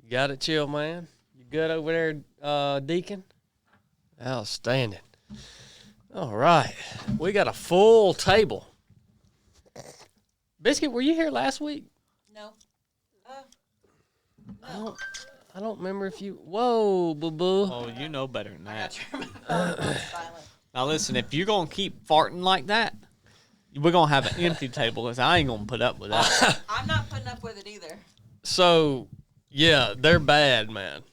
You got it, chill, man. You good over there, Deacon? Outstanding. All right. We got a full table. Biscuit, were you here last week? No. I don't remember if you... Whoa, boo-boo. Oh, you know better than that. Silent. Now, listen, if you're going to keep farting like that, we're going to have an empty table because I ain't going to put up with that. I'm not putting up with it either. So, yeah, they're bad, man.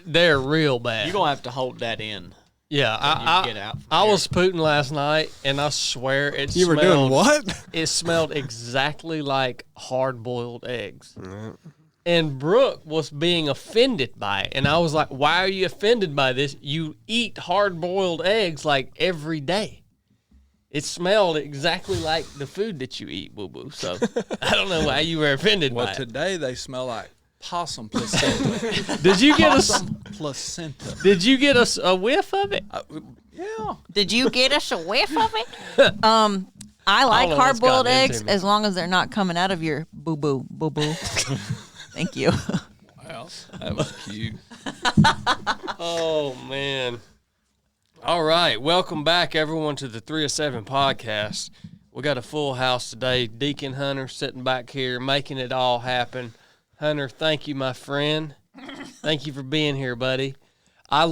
They're real bad. You're going to have to hold that in. Yeah, Get out I here. was pooting last night, and I swear it You smelled... were doing what? It smelled exactly like hard-boiled eggs. And Brooke was being offended by it. And I was like, why are you offended by this? You eat hard-boiled eggs like every day. It smelled exactly like the food that you eat, boo-boo. So I don't know why you were offended by Well, it. today they smell like possum placenta. Did you get Possum placenta. Did you get a whiff of it? Yeah. Did you get us a whiff of it? I like know what's hard-boiled gotten into eggs me. as long as they're not coming out of your boo-boo. Thank you. Wow, that was cute. Oh, man. All right. Welcome back, everyone, to the 3 of 7 podcast. We got a full house today. Deacon Hunter sitting back here, making it all happen. Hunter, thank you, my friend. Thank you for being here, buddy. I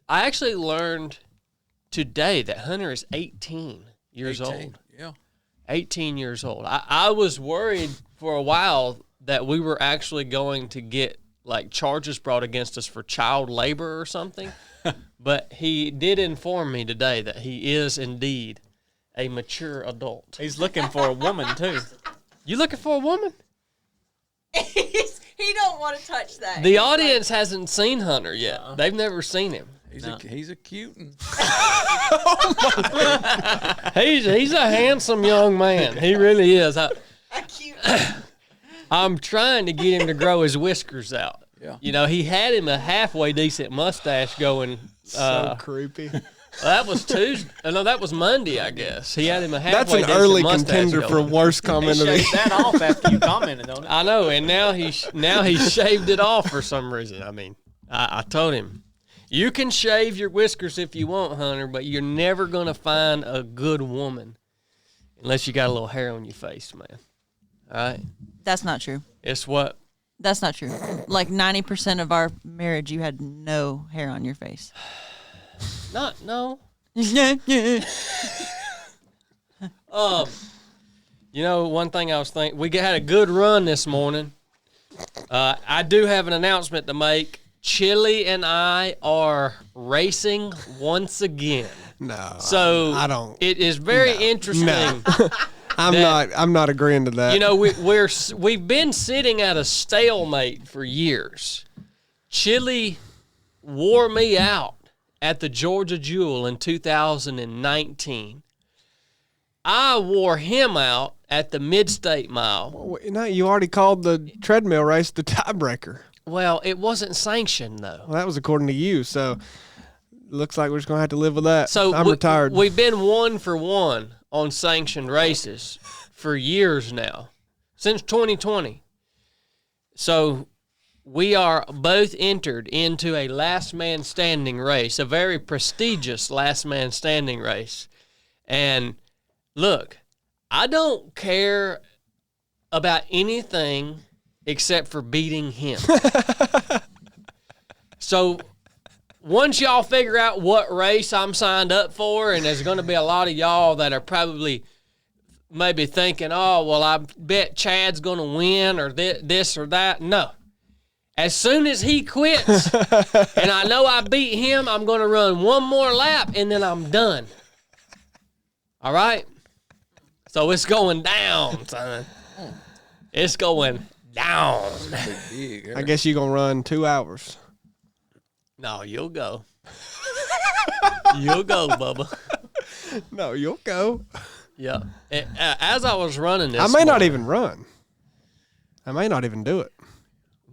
actually learned today that Hunter is 18 years 18, old. Yeah. 18 years old. I was worried for a while that we were actually going to get like charges brought against us for child labor or something. But he did inform me today that he is indeed a mature adult. He's looking for a woman, too. You looking for a woman? He don't want to touch that. The audience hasn't seen Hunter yet. They've never seen him. He's a cute one. He's a handsome young man. He really is. I'm trying to get him to grow his whiskers out. Yeah. You know, he had him a halfway decent mustache going. So creepy. That was Tuesday. No, that was Monday, I guess. He had him a That's halfway an decent early mustache contender for going. worst He comment of the shaved that off after you commented on it. I know, and now he shaved it off for some reason. I mean, I told him, you can shave your whiskers if you want, Hunter, but you're never going to find a good woman unless you got a little hair on your face, man. All right? That's not true. It's what? That's not true. Like 90% of our marriage, you had no hair on your face. No. Yeah. You know, one thing I was thinking, we had a good run this morning. I do have an announcement to make. Chili and I are racing once again. No. So I don't. It is very interesting. No. I'm not agreeing to that. You know, we've been sitting at a stalemate for years. Chili wore me out at the Georgia Jewel in 2019. I wore him out at the Mid-State Mile. No, you already called the treadmill race the tiebreaker. Well, it wasn't sanctioned, though. Well, that was according to you, so looks like we're just going to have to live with that. So I'm retired. We've been 1 for 1 on sanctioned races for years now, since 2020. So we are both entered into a last man standing race, a very prestigious last man standing race. And look, I don't care about anything except for beating him. So once y'all figure out what race I'm signed up for, and there's going to be a lot of y'all that are probably maybe thinking, oh, well, I bet Chad's going to win or this or that. No. As soon as he quits and I know I beat him, I'm going to run one more lap and then I'm done. All right? So it's going down, son. It's going down. Big. I guess you're going to run 2 hours. No, you'll go. You'll go, Bubba. No, you'll go. Yeah. As I was running this I may not morning- even run. I may not even do it.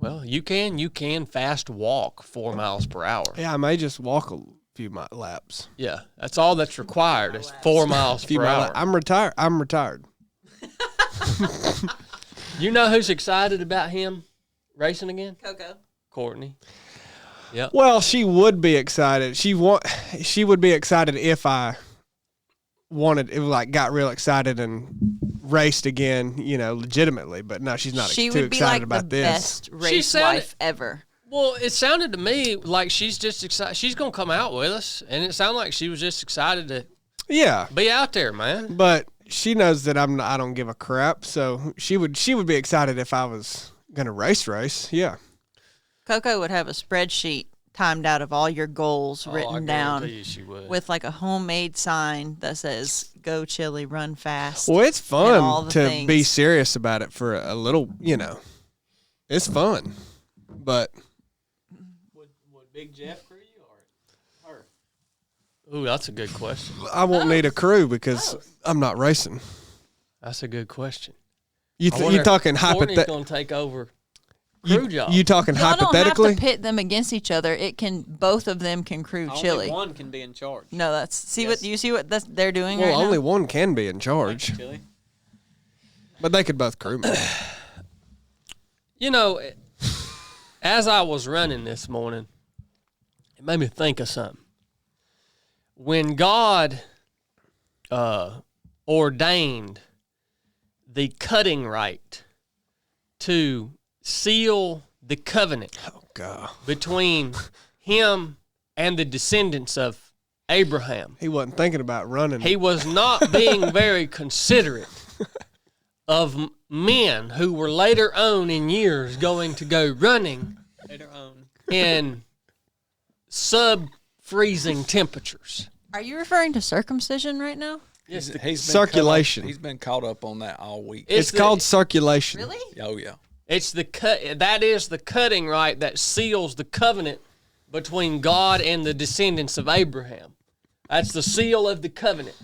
Well, you can fast walk 4 miles per hour. Yeah, I may just walk a few laps. Yeah, that's all that's required is 4 miles per hour. I'm retired. You know who's excited about him racing again? Coco. Courtney. Yep. Well, she would be excited. She would be excited if I got real excited and raced again, legitimately. But no, she's not She too would be excited like about the this. best race sounded- wife ever. Well, it sounded to me like she's just excited. She's going to come out with us, and it sounded like she was just excited to Yeah, be out there, man. but she knows that I don't give a crap. So she would be excited if I was gonna race. Yeah. Coco would have a spreadsheet timed out of all your goals I written guarantee down you she would. with like a homemade sign that says "Go Chili, Run Fast." Well, it's all fun the to things. be serious about it for a little. It's fun, but. Would Big Jeff crew you or her? Ooh, that's a good question. I won't need a crew because I'm not racing. That's a good question. You talking Courtney's hypothetically? going to take over crew job. You talking Y'all don't hypothetically? have to pit them against each other. Both of them can crew Only Chili. one can be in charge. No, Yes. you see what they're doing Well, right only now? one can be in charge, Chili. but they could both crew me. As I was running this morning, it made me think of something. When God ordained the cutting rite to seal the covenant Oh God, between him and the descendants of Abraham, he wasn't thinking about running. he was not being very considerate of men who were later on in years going to go running Later on. in sub-freezing temperatures. Are you referring to circumcision right now? He's been circulation. He's been caught up on that all week. it's called circulation. Really? Oh yeah. It's the cut. That is the cutting rite that seals the covenant between God and the descendants of Abraham. That's the seal of the covenant,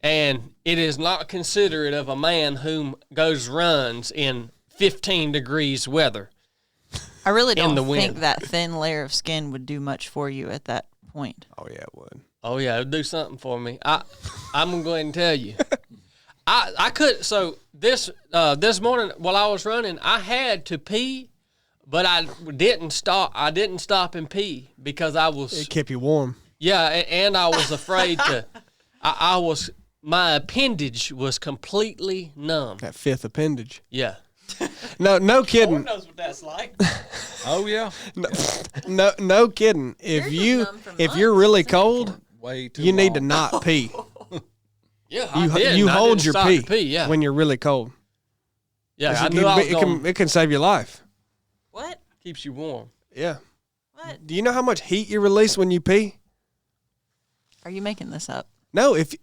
and it is not considerate of a man whom runs in 15 degrees weather. I really In don't the think wind. that thin layer of skin would do much for you at that point. Oh yeah, it would. Oh yeah, it'll do something for me. I'm gonna go ahead and tell you. I could. So this morning while I was running, I had to pee, but I didn't stop. I didn't stop and pee because I was It kept you warm. and I was afraid to. My appendage was completely numb. That fifth appendage. Yeah. No kidding. knows what that's like. Oh yeah. No kidding. If you're really cold, Way too you need to long. not pee. Yeah, I did. You I hold didn't your stop pee, to pee. Yeah, when you're really cold. yeah. I It knew can- I was it going. can save your life. What? Keeps you warm. Yeah. What? Do you know how much heat you release when you pee? Are you making this up? No, if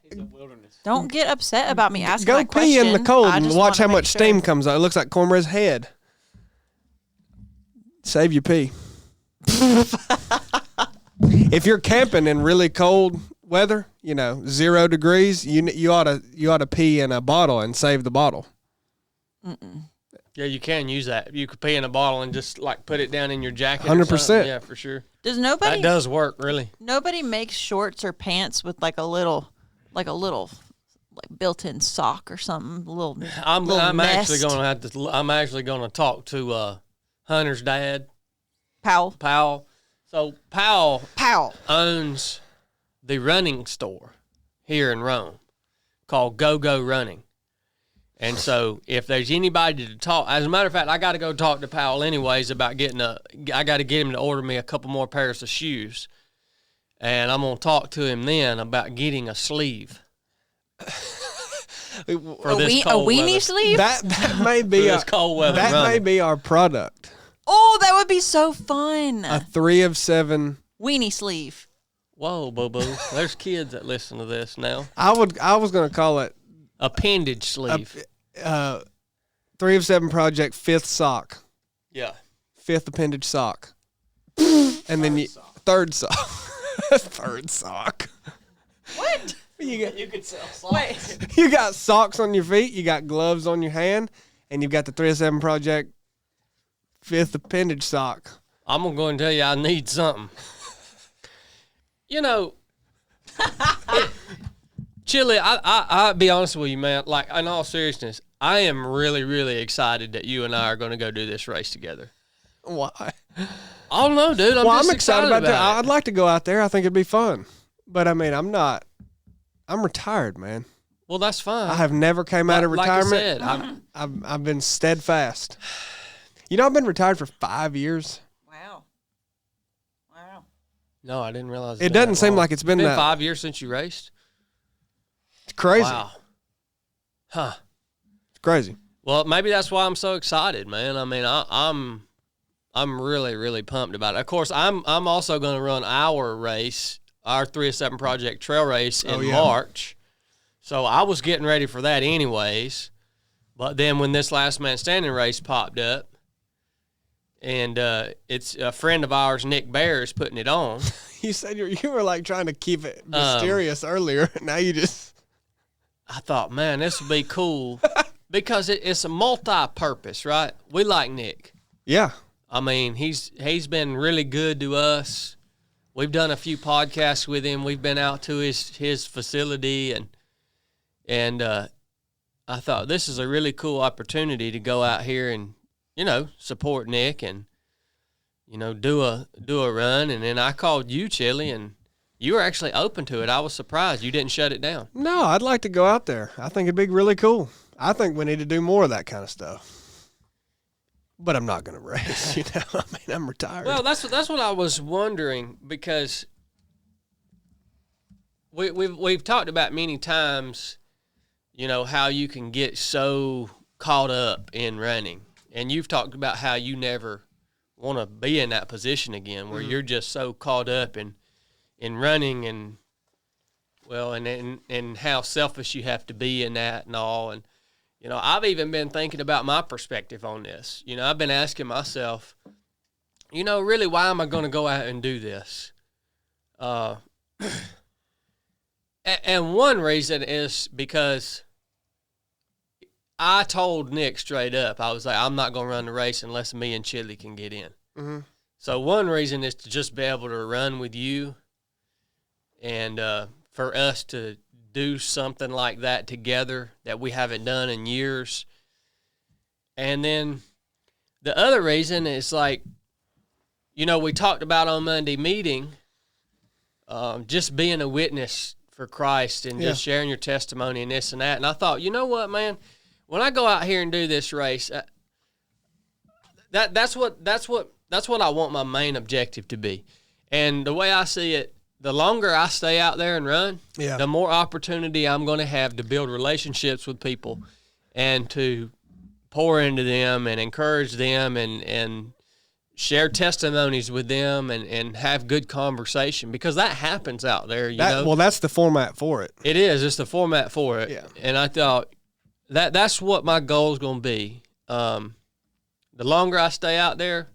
He's a wilderness. Don't get upset about me asking go that pee in the question. cold I and just watch wanna how make much sure. steam comes out. It looks like cornbread's head. Save your pee. If you're camping in really cold weather, 0 degrees, you ought to pee in a bottle and save the bottle. Yeah, you can use that. You could pee in a bottle and just like put it down in your jacket. 100%. Yeah, for sure. Does That nobody does work, really. nobody makes shorts or pants with like a little built-in sock or something? A little I'm little actually nest. gonna have to. I'm actually gonna talk to Hunter's dad, Powell. Powell. So Powell Powell. owns the running store here in Rome called Go Go Running. And so if there's anybody to talk, as a matter of fact, I got to go talk to Powell anyways about I got to get him to order me a couple more pairs of shoes. And I'm going to talk to him then about getting a sleeve. For this A cold weenie weather. sleeve? That may be For this cold weather that may running. be our product. Oh, that would be so fun. A 3 of 7. Weenie sleeve. Whoa, boo-boo. There's kids that listen to this now. I was gonna call it Appendage sleeve. 3 of 7 project 5th sock. Yeah. 5th appendage sock. And then third sock. Third sock. What? You could sell socks. You got socks on your feet, you got gloves on your hand, and you've got the 3 of 7 project 5th appendage sock. I'm going to go and tell you I need something. Chili, I'll be honest with you, man. Like, in all seriousness, I am really, really excited that you and I are going to go do this race together. Why? I don't know, dude. I'm excited about that. it. I'd like to go out there. I think it'd be fun. But I mean, I'm not. I'm retired, man. Well, that's fine. I have never came out of Like retirement. I said, I've been steadfast. You know, I've been retired for 5 years. Wow. Wow. no, I didn't realize It doesn't seem like it's been that 5 years since you raced. It's crazy. Wow. Huh. It's crazy. Well, maybe that's why I'm so excited, man. I mean, I'm really, really pumped about it. Of course, I'm also going to run our race, our 307 Project Trail Race in March. So I was getting ready for that anyways. But then when this Last Man Standing race popped up, and it's a friend of ours, Nick Bear, is putting it on. You said you were like trying to keep it mysterious earlier. Now you just. I thought, man, this would be cool because it's a multi-purpose, right? We like Nick. Yeah. I mean, he's been really good to us. We've done a few podcasts with him. We've been out to his facility, and I thought this is a really cool opportunity to go out here and, you know, support Nick and, you know, do a run. And then I called you, Chili, and you were actually open to it. I was surprised you didn't shut it down. No, I'd like to go out there. I think it'd be really cool. I think we need to do more of that kind of stuff. But I'm not going to race, you know. I mean, I'm retired. Well, that's what I was wondering because we've talked about many times, you know, how you can get so caught up in running, and you've talked about how you never want to be in that position again, where you're just so caught up in running and well, and how selfish you have to be in that and all, and. You know, I've even been thinking about my perspective on this. You know, I've been asking myself, you know, really, why am I going to go out and do this? And one reason is because I told Nick straight up, I was like, I'm not going to run the race unless me and Chili can get in. Mm-hmm. So one reason is to just be able to run with you and for us to do something like that together that we haven't done in years. And then the other reason is like, you know, we talked about on Monday meeting, just being a witness for Christ and just sharing your testimony and this and that. And I thought, you know what, man, when I go out here and do this race, that's what I want my main objective to be. And the way I see it, the longer I stay out there and run, the more opportunity I'm going to have to build relationships with people and to pour into them and encourage them and share testimonies with them and have good conversation because that happens out there, you know. Well, that's the format for it. It is. It's the format for it. Yeah. And I thought that's what my goal is going to be. The longer I stay out there,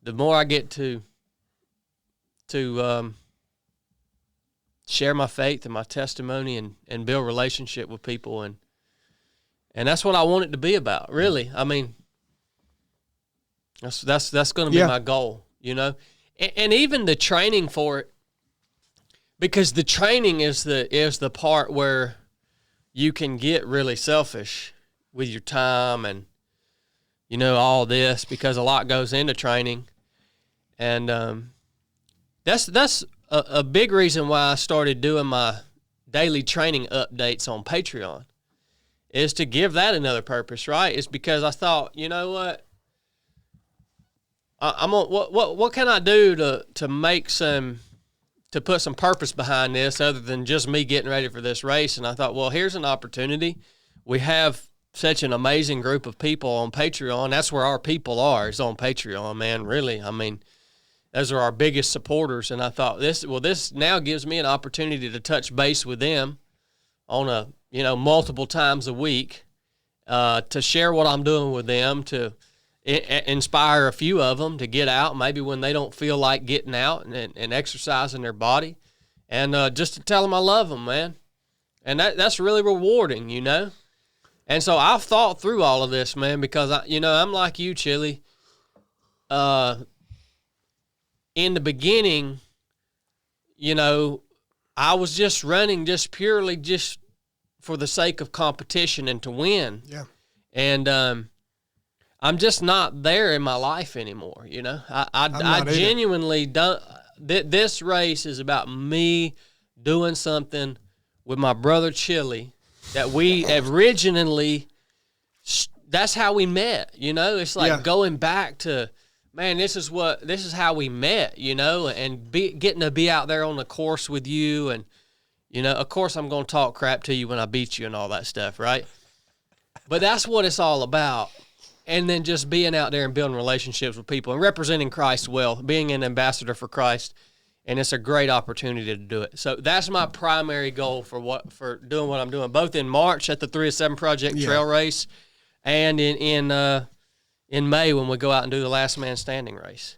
the more I get to share my faith and my testimony and build relationship with people and that's what I want it to be about, really. I mean, that's going to be my goal, you know. And even the training for it, because the training is the part where you can get really selfish with your time and you know all this because a lot goes into training, and that's a big reason why I started doing my daily training updates on Patreon is to give that another purpose, right? It's because I thought, you know what, what can I do to make to put some purpose behind this other than just me getting ready for this race? And I thought, well, here's an opportunity. We have such an amazing group of people on Patreon. That's where our people are, is on Patreon, man, really. I mean, those are our biggest supporters, and I thought this now gives me an opportunity to touch base with them on multiple times a week, to share what I'm doing with them, to inspire a few of them to get out, maybe when they don't feel like getting out and exercising their body, and just to tell them I love them, man, and that's really rewarding, you know. And so I've thought through all of this, man, because I'm like you, Chili. In the beginning, you know, I was just running just purely just for the sake of competition and to win. Yeah. And I'm just not there in my life anymore. You know, I genuinely don't. This race is about me doing something with my brother Chili that we originally. That's how we met. You know, it's like going back to. Man, this is how we met, you know, and getting to be out there on the course with you, and you know, of course, I'm going to talk crap to you when I beat you and all that stuff, right? But that's what it's all about, and then just being out there and building relationships with people and representing Christ well, being an ambassador for Christ, and it's a great opportunity to do it. So that's my primary goal for doing what I'm doing, both in March at the 3 of 7 Project Trail Race, and in May when we go out and do the last man standing race.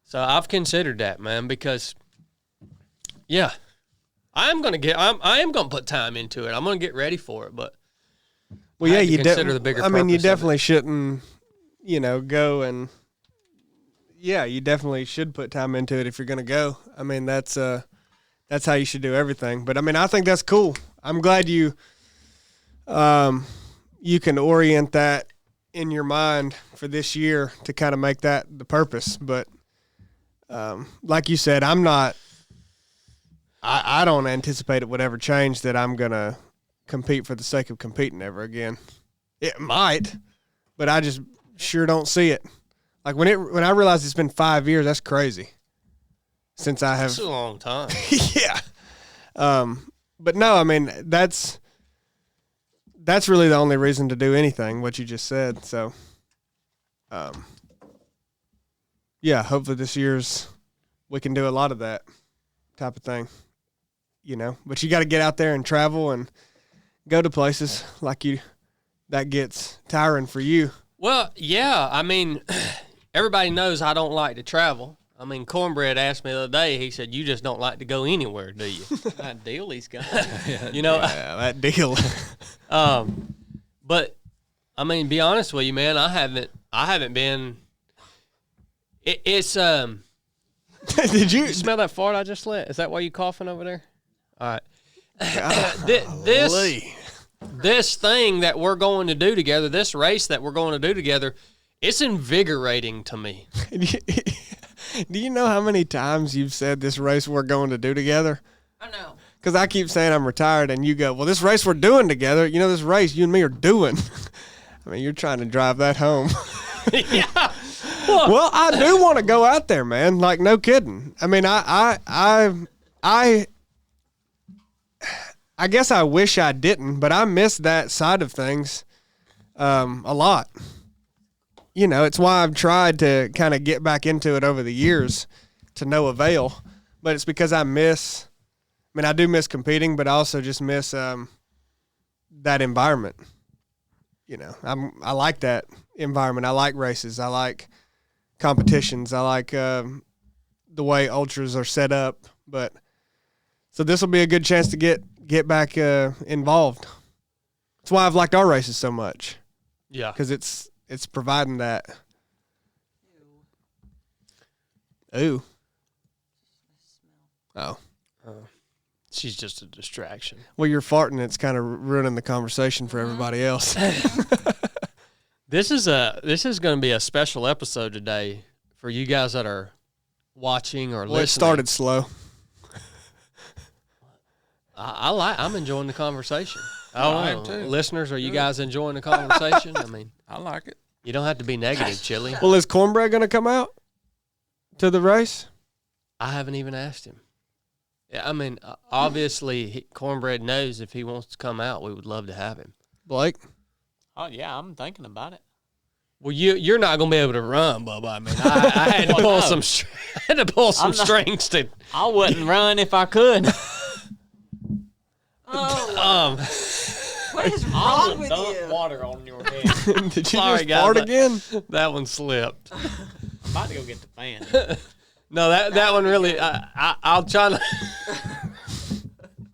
So I've considered that, man, because I am going to put time into it. I'm going to get ready for it, but you consider the bigger purpose. You definitely shouldn't, go and you definitely should put time into it if you're going to go. I mean, that's how you should do everything. But I mean, I think that's cool. I'm glad you can orient that in your mind for this year to kind of make that the purpose. But like you said, I don't anticipate it would ever change that I'm going to compete for the sake of competing ever again. It might, but I just sure don't see it. Like when I realized it's been 5 years, that's crazy. Since I have. That's a long time. Yeah. But no, I mean, that's really the only reason to do anything, what you just said. So, hopefully this year's we can do a lot of that type of thing, But you got to get out there and travel and go to places that gets tiring for you. Well, yeah, I mean, everybody knows I don't like to travel. I mean, Cornbread asked me the other day, he said, you just don't like to go anywhere, do you? That deal he's got. That deal. But I mean, be honest with you, man, I haven't been. It's Did you smell that fart I just let? Is that why you coughing over there? All right. This thing that we're going to do together, this race that we're going to do together, it's invigorating to me. Do you know how many times you've said this race we're going to do together? I know. Because I keep saying I'm retired, and you go, well, this race we're doing together, this race you and me are doing. I mean, you're trying to drive that home. Yeah. Well, I do want to go out there, man. Like, no kidding. I mean, I guess I wish I didn't, but I miss that side of things a lot. It's why I've tried to kind of get back into it over the years to no avail. But it's because I do miss competing, but I also just miss that environment. I like that environment. I like races. I like competitions. I like the way ultras are set up. But so this will be a good chance to get back involved. That's why I've liked our races so much. Yeah, because it's providing that. Ooh. Oh. She's just a distraction. Well, you're farting. It's kind of ruining the conversation for everybody else. This is going to be a special episode today for you guys that are watching or listening. It started slow. I'm enjoying the conversation. I am too. Listeners, are you guys enjoying the conversation? I mean, I like it. You don't have to be negative, Chili. Well, is Cornbread going to come out to the race? I haven't even asked him. Yeah, I mean, obviously, Cornbread knows if he wants to come out, we would love to have him. Blake? Oh, yeah, I'm thinking about it. Well, you're not going to be able to run, Bubba. I mean, I had to pull some strings to. I wouldn't run if I could. What is wrong with dump you? water on your head. Did you Sorry, just guys, fart again? That one slipped. I'm about to go get the fan. No, that one really. I'll try not.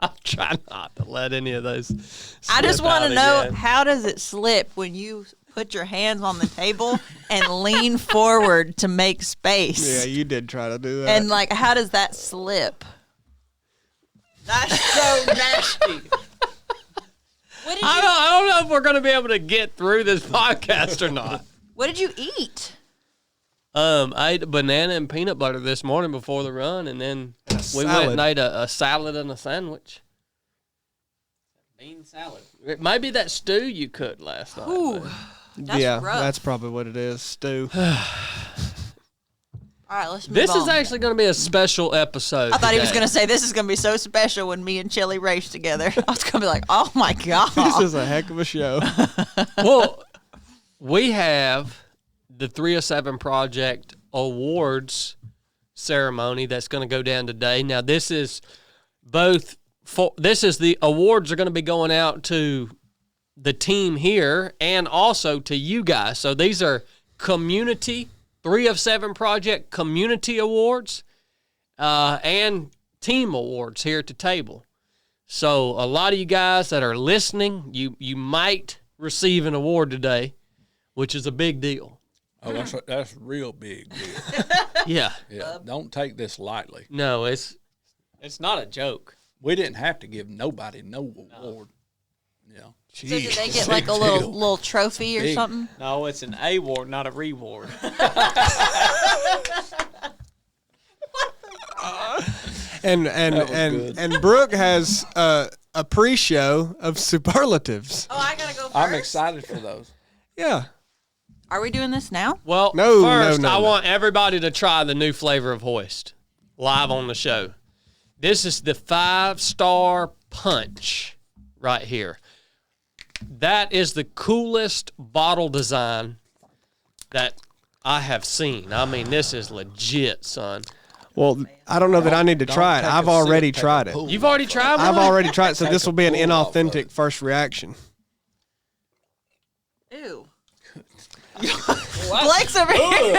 I'll try not to let any of those. I just slip want out to know, again. how does it slip when you put your hands on the table and lean forward to make space? Yeah, you did try to do that. And how does that slip? That's so nasty. What did I don't know if we're going to be able to get through this podcast or not. What did you eat? I ate a banana and peanut butter this morning before the run, and then we went and ate a salad and a sandwich. Bean salad. It may be that stew you cooked last night. Ooh, but- that's rough. that's probably what it is. Stew. All right, let's move This on. is actually going to be a special episode. I thought he was today. going to say this is going to be so special when me and Chili race together. I was going to be like, oh my God. This is a heck of a show. Well, we have the 307 Project Awards ceremony that's going to go down today. Now, this is the awards are going to be going out to the team here and also to you guys. So these are community 307 Project Community Awards and team awards here at the table. So a lot of you guys that are listening, you might receive an award today, which is a big deal. Oh, that's real big deal. Yeah. Yeah, don't take this lightly. No, it's not a joke. We didn't have to give nobody no award. Yeah. So did they get like a little trophy or big. something? No, it's an award, not a reward. And Brooke has a pre-show of superlatives. Oh, I got to go first. I'm excited for those. Yeah. Are we doing this now? well. No, first, no, I no. want everybody to try the new flavor of Hoist live on the show. This is the 5-star punch right here. That is the coolest bottle design that I have seen. I mean, this is legit, son. Well, I don't know that I need to try it. Don't take I've a sip, already take a tried it. pull. You've already tried one? I've already tried it, so this will be an Take a pull off of inauthentic it. first reaction. Ew. Blake's over here.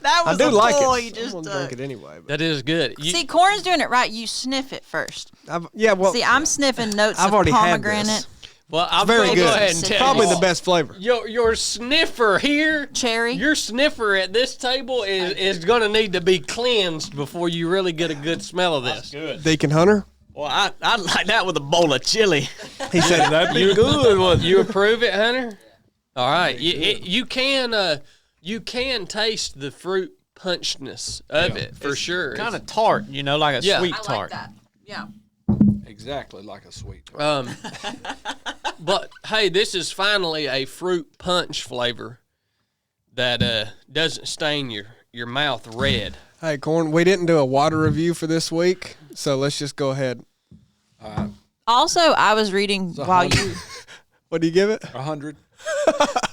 That was I do a like pull it. you I'm just gonna took. drink it anyway. But That is good. See, Corn's doing it right. You sniff it first. well, See, I'm sniffing notes I've of already had pomegranate. this. well, I'm very gonna good. go ahead and tell Probably you. the best flavor. Your sniffer here, Cherry. your sniffer at this table is going to need to be cleansed before you really get a good smell of this. Good. Deacon Hunter, Well, I'd like that with a bowl of chili. he said That'd be good. You approve it, Hunter? All right. You can taste the fruit punchness of it for sure. Kind of tart, like a Yeah. sweet I like tart. that. Yeah. Exactly like a sweet. But hey, this is finally a fruit punch flavor that doesn't stain your mouth red. Hey, Corn, we didn't do a water review for this week, so let's just go ahead. Also, I was reading while you. What do you give it? 100.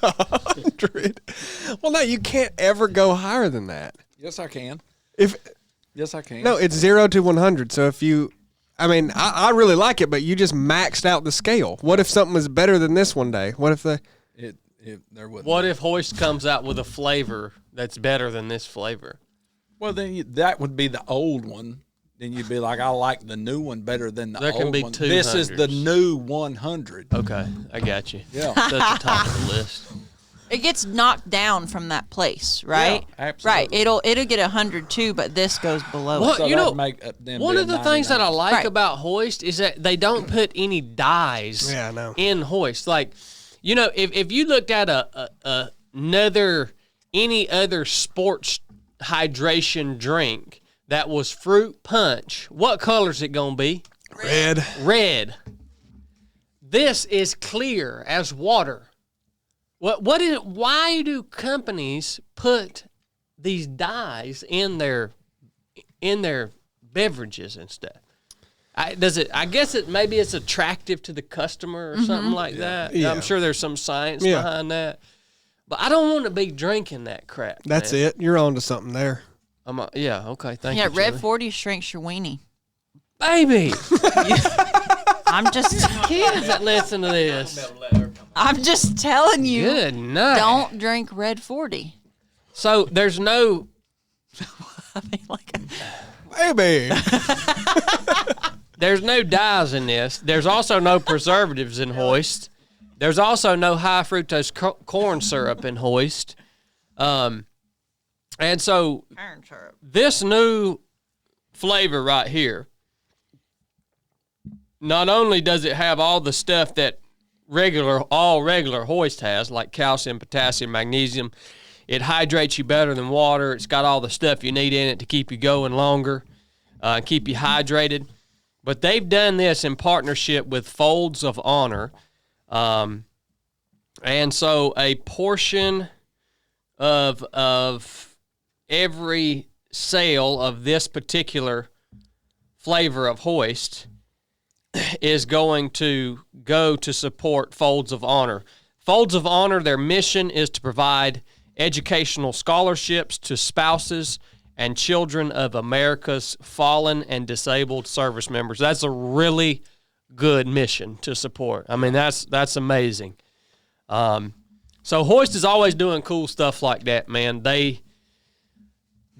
100. Well, no, you can't ever go higher than that. Yes, I can. If Yes, I can. No, it's 0 to 100. So if you, I mean, I really like it, but you just maxed out the scale. What if something was better than this one day? What if there wouldn't. What be. if Hoist comes out with a flavor that's better than this flavor? Well, then that would be the old one. Then you'd be like, I like the new one better than the There old can be one. two This is the hundreds. new 100. Okay, I got you. Yeah. That's the top of the list. It gets knocked down from that place, right? Yeah, absolutely. Right. It'll get 102, but this goes below. Well, it. So you know, that'd make them one be of a the things that I 99. like Right. about Hoist is that they don't put any dyes Yeah, I know. in Hoist. Like, if you looked at any other sports hydration drink that was fruit punch, what color is it gonna be? red? Red. This is clear as water. Why do companies put these dyes in their beverages and stuff? I guess maybe it's attractive to the customer or something like that. Yeah. I'm sure there's some science Yeah. behind that. But I don't want to be drinking that crap. That's man. it. You're on to something there. Yeah, okay, thank Yeah, you. Red Chili. 40 shrinks your weenie. Baby, I'm just kids that listen to this. I'm just telling you. Good night. Don't drink Red 40. So there's no I mean, like, Baby. There's no dyes in this. There's also no preservatives in Hoist. There's also no high fructose corn syrup in Hoist. And so iron syrup. this new flavor right here. not only does it have all the stuff that all regular hoist has, like calcium, potassium, magnesium, it hydrates you better than water. It's got all the stuff you need in it to keep you going longer, keep you hydrated. But they've done this in partnership with Folds of Honor. And so a portion of every sale of this particular flavor of Hoist is going to go to support Folds of Honor. Folds of Honor, their mission is to provide educational scholarships to spouses and children of America's fallen and disabled service members. That's a really good mission to support. I mean, that's amazing. So Hoist is always doing cool stuff like that, man. They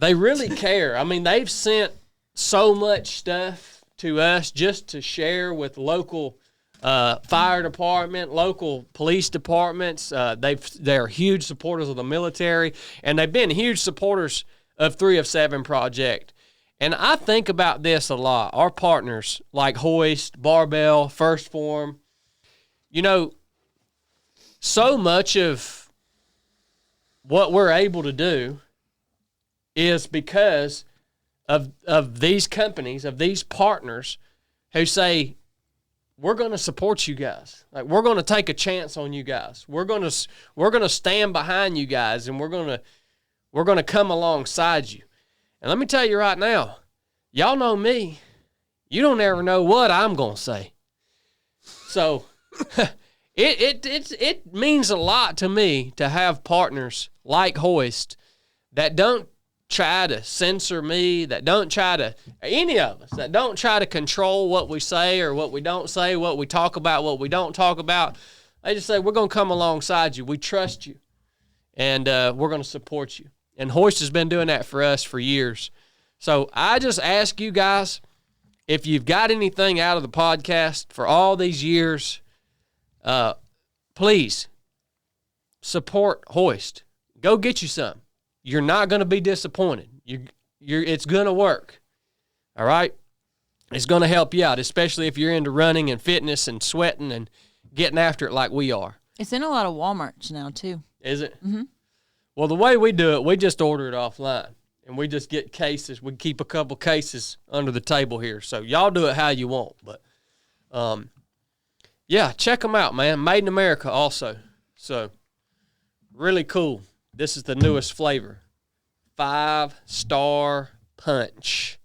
really care. I mean, they've sent so much stuff to us just to share with local fire department, local police departments. They're huge supporters of the military, and they've been huge supporters of 3 of 7 Project. And I think about this a lot. Our partners like Hoist, Barbell, First Form, you know, so much of what we're able to do is because of these companies, of these partners who say, we're going to support you guys. Like, we're going to take a chance on you guys. We're going to stand behind you guys, and we're going to come alongside you. And let me tell you right now, y'all know me. You don't ever know what I'm going to say. So it means a lot to me to have partners like Hoist that don't try to censor me, that don't try to, any of us, that don't try to control what we say or what we don't say, what we talk about, what we don't talk about. They just say, we're going to come alongside you. We trust you, and we're going to support you. And Hoist has been doing that for us for years. So I just ask you guys, if you've got anything out of the podcast for all these years, please support Hoist. Go get you some. You're not going to be disappointed. It's going to work. All right? It's going to help you out, especially if you're into running and fitness and sweating and getting after it like we are. It's in a lot of Walmarts now, too. Is it? Mm-hmm. Well, the way we do it, we just order it offline, and we just get cases. We keep a couple cases under the table here. So y'all do it how you want. But, yeah, check them out, man. Made in America also. So, really cool. This is the newest flavor. 5-star punch.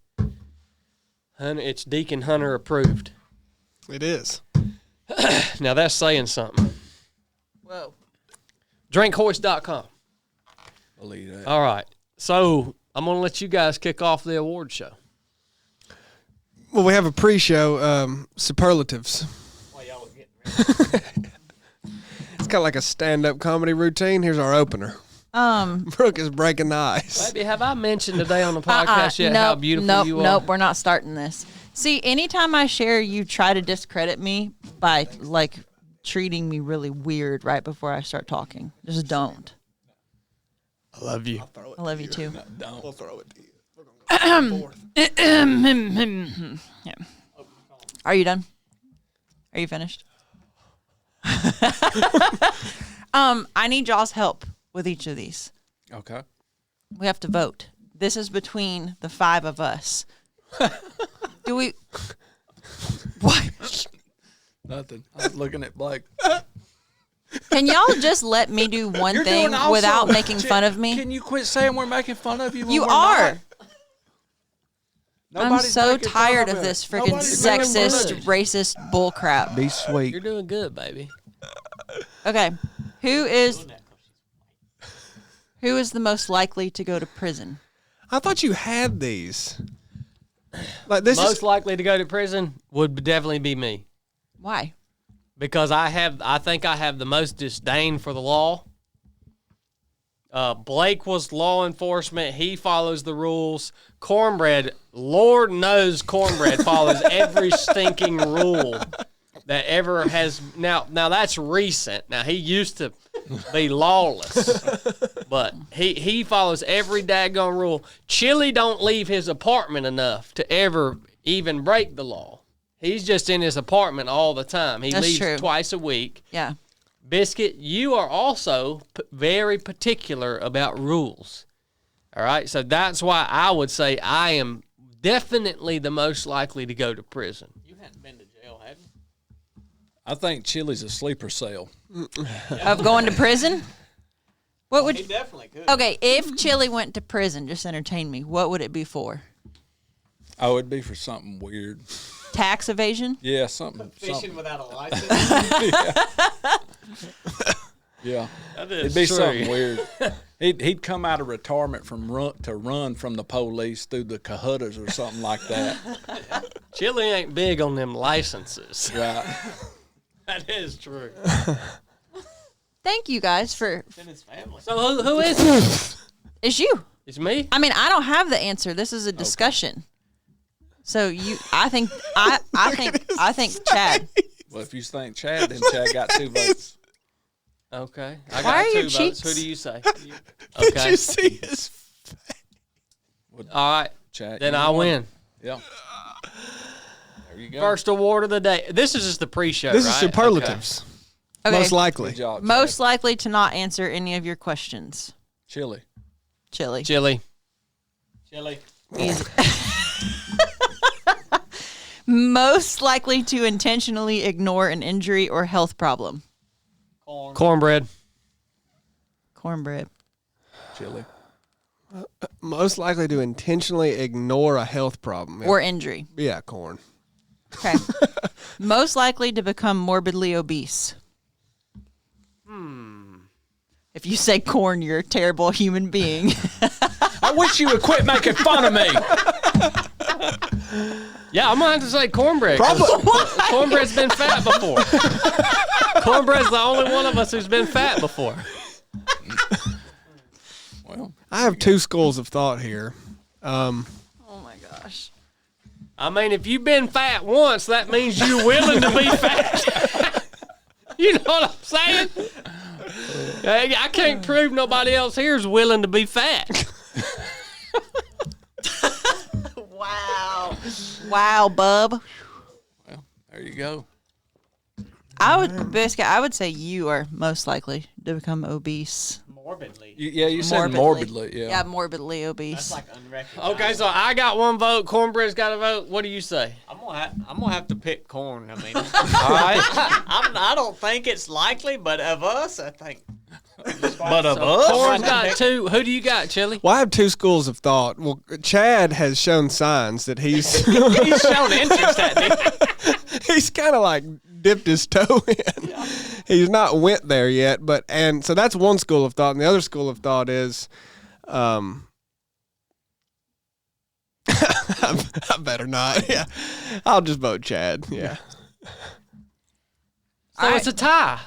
It's Deacon Hunter approved. It is. Now that's saying something. Whoa. DrinkHoist.com. Believe that. All right. So I'm going to let you guys kick off the award show. Well, we have a pre-show, superlatives. While y'all was getting ready. It's kind of like a stand-up comedy routine. Here's our opener. Brooke is breaking the ice. Baby, have I mentioned today on the podcast yet how beautiful you are? Nope, we're not starting this. See, anytime I share, you try to discredit me by, like, treating me really weird right before I start talking. Just don't. I love you. I love you, too. Don't. We'll throw it to you. We're going to go back and forth. Yeah. Are you done? Are you finished? I need y'all's help with each of these. Okay. We have to vote. This is between the 5 of us. Do we? What? Nothing. I was looking at Blake. Can y'all just let me do one thing without making fun of me? Can you quit saying we're making fun of you? When You we're are. Not? I'm Nobody's so making fun tired of it. this freaking Nobody's making fun of sexist, it. racist bullcrap. Be sweet. You're doing good, baby. Okay, who is the most likely to go to prison? I thought you had these. Like this Most is likely to go to prison would definitely be me. Why? Because I think I have the most disdain for the law. Blake was law enforcement. He follows the rules. Cornbread, Lord knows Cornbread follows every stinking rule that ever has. Now that's recent. Now he used to be lawless, but he follows every daggone rule. Chili don't leave his apartment enough to ever even break the law. He's just in his apartment all the time. He That's leaves true. twice a week. Yeah. Biscuit, you are also very particular about rules. All right? So that's why I would say I am definitely the most likely to go to prison. You hadn't been to jail, have you? I think Chili's a sleeper cell. Of going to prison? What would He definitely could. Okay, if Chili went to prison, just entertain me, what would it be for? Oh, it'd be for something weird. Tax evasion? Yeah, something. Fishing without a license. Yeah, That it'd is be true. something weird. He'd come out of retirement to run from the police through the Cahuttas or something like that. Chili ain't big on them licenses. Right. That is true. Thank you guys for in his family. So who is it? it's you. It's me? I mean, I don't have the answer. This is a discussion. So I think Chad. Well, if you think Chad, then Chad got 2 votes. Okay. I Why got are 2 your votes. cheeks- Who do you say? Did Okay. you see his? All right. Chad, Then you I won. win. Yeah. There you go. First award of the day. This is just the pre-show, This right? is superlatives. Okay. Most likely. Good job, Most likely to not answer any of your questions. Chili. Chili. Okay. Chili. Chili. Easy. Most likely to intentionally ignore an injury or health problem. Corn. Cornbread. Cornbread. Chili. Most likely to intentionally ignore a health problem. Or injury. Yeah, corn. Okay. Most likely to become morbidly obese. If you say corn, you're a terrible human being. I wish you would quit making fun of me. Yeah, I'm going to have to say cornbread. 'cause Cornbread's been fat before. Cornbread's the only one of us who's been fat before. Well, I have 2 schools of thought here. Oh my gosh. I mean, if you've been fat once, that means you're willing to be fat. You know what I'm saying? I can't prove nobody else here is willing to be fat. Wow, bub. well, there you go. Biscuit, I would say you are most likely to become obese. Morbidly. You said morbidly. Yeah. Yeah, morbidly obese. That's like unrecognized. Okay, so I got 1 vote. Cornbread's got a vote. What do you say? I'm gonna have to pick corn. I mean, all right. I don't think it's likely, but of us, I think. But of us, Corn's got 2. Who do you got, Chili? Well, I have 2 schools of thought. Well, Chad has shown signs that he's he's shown interest at me. he's kind of like dipped his toe in. He's not went there yet, and so that's one school of thought, and the other school of thought is, I better not. Yeah, I'll just vote Chad. Yeah, So it's a tie.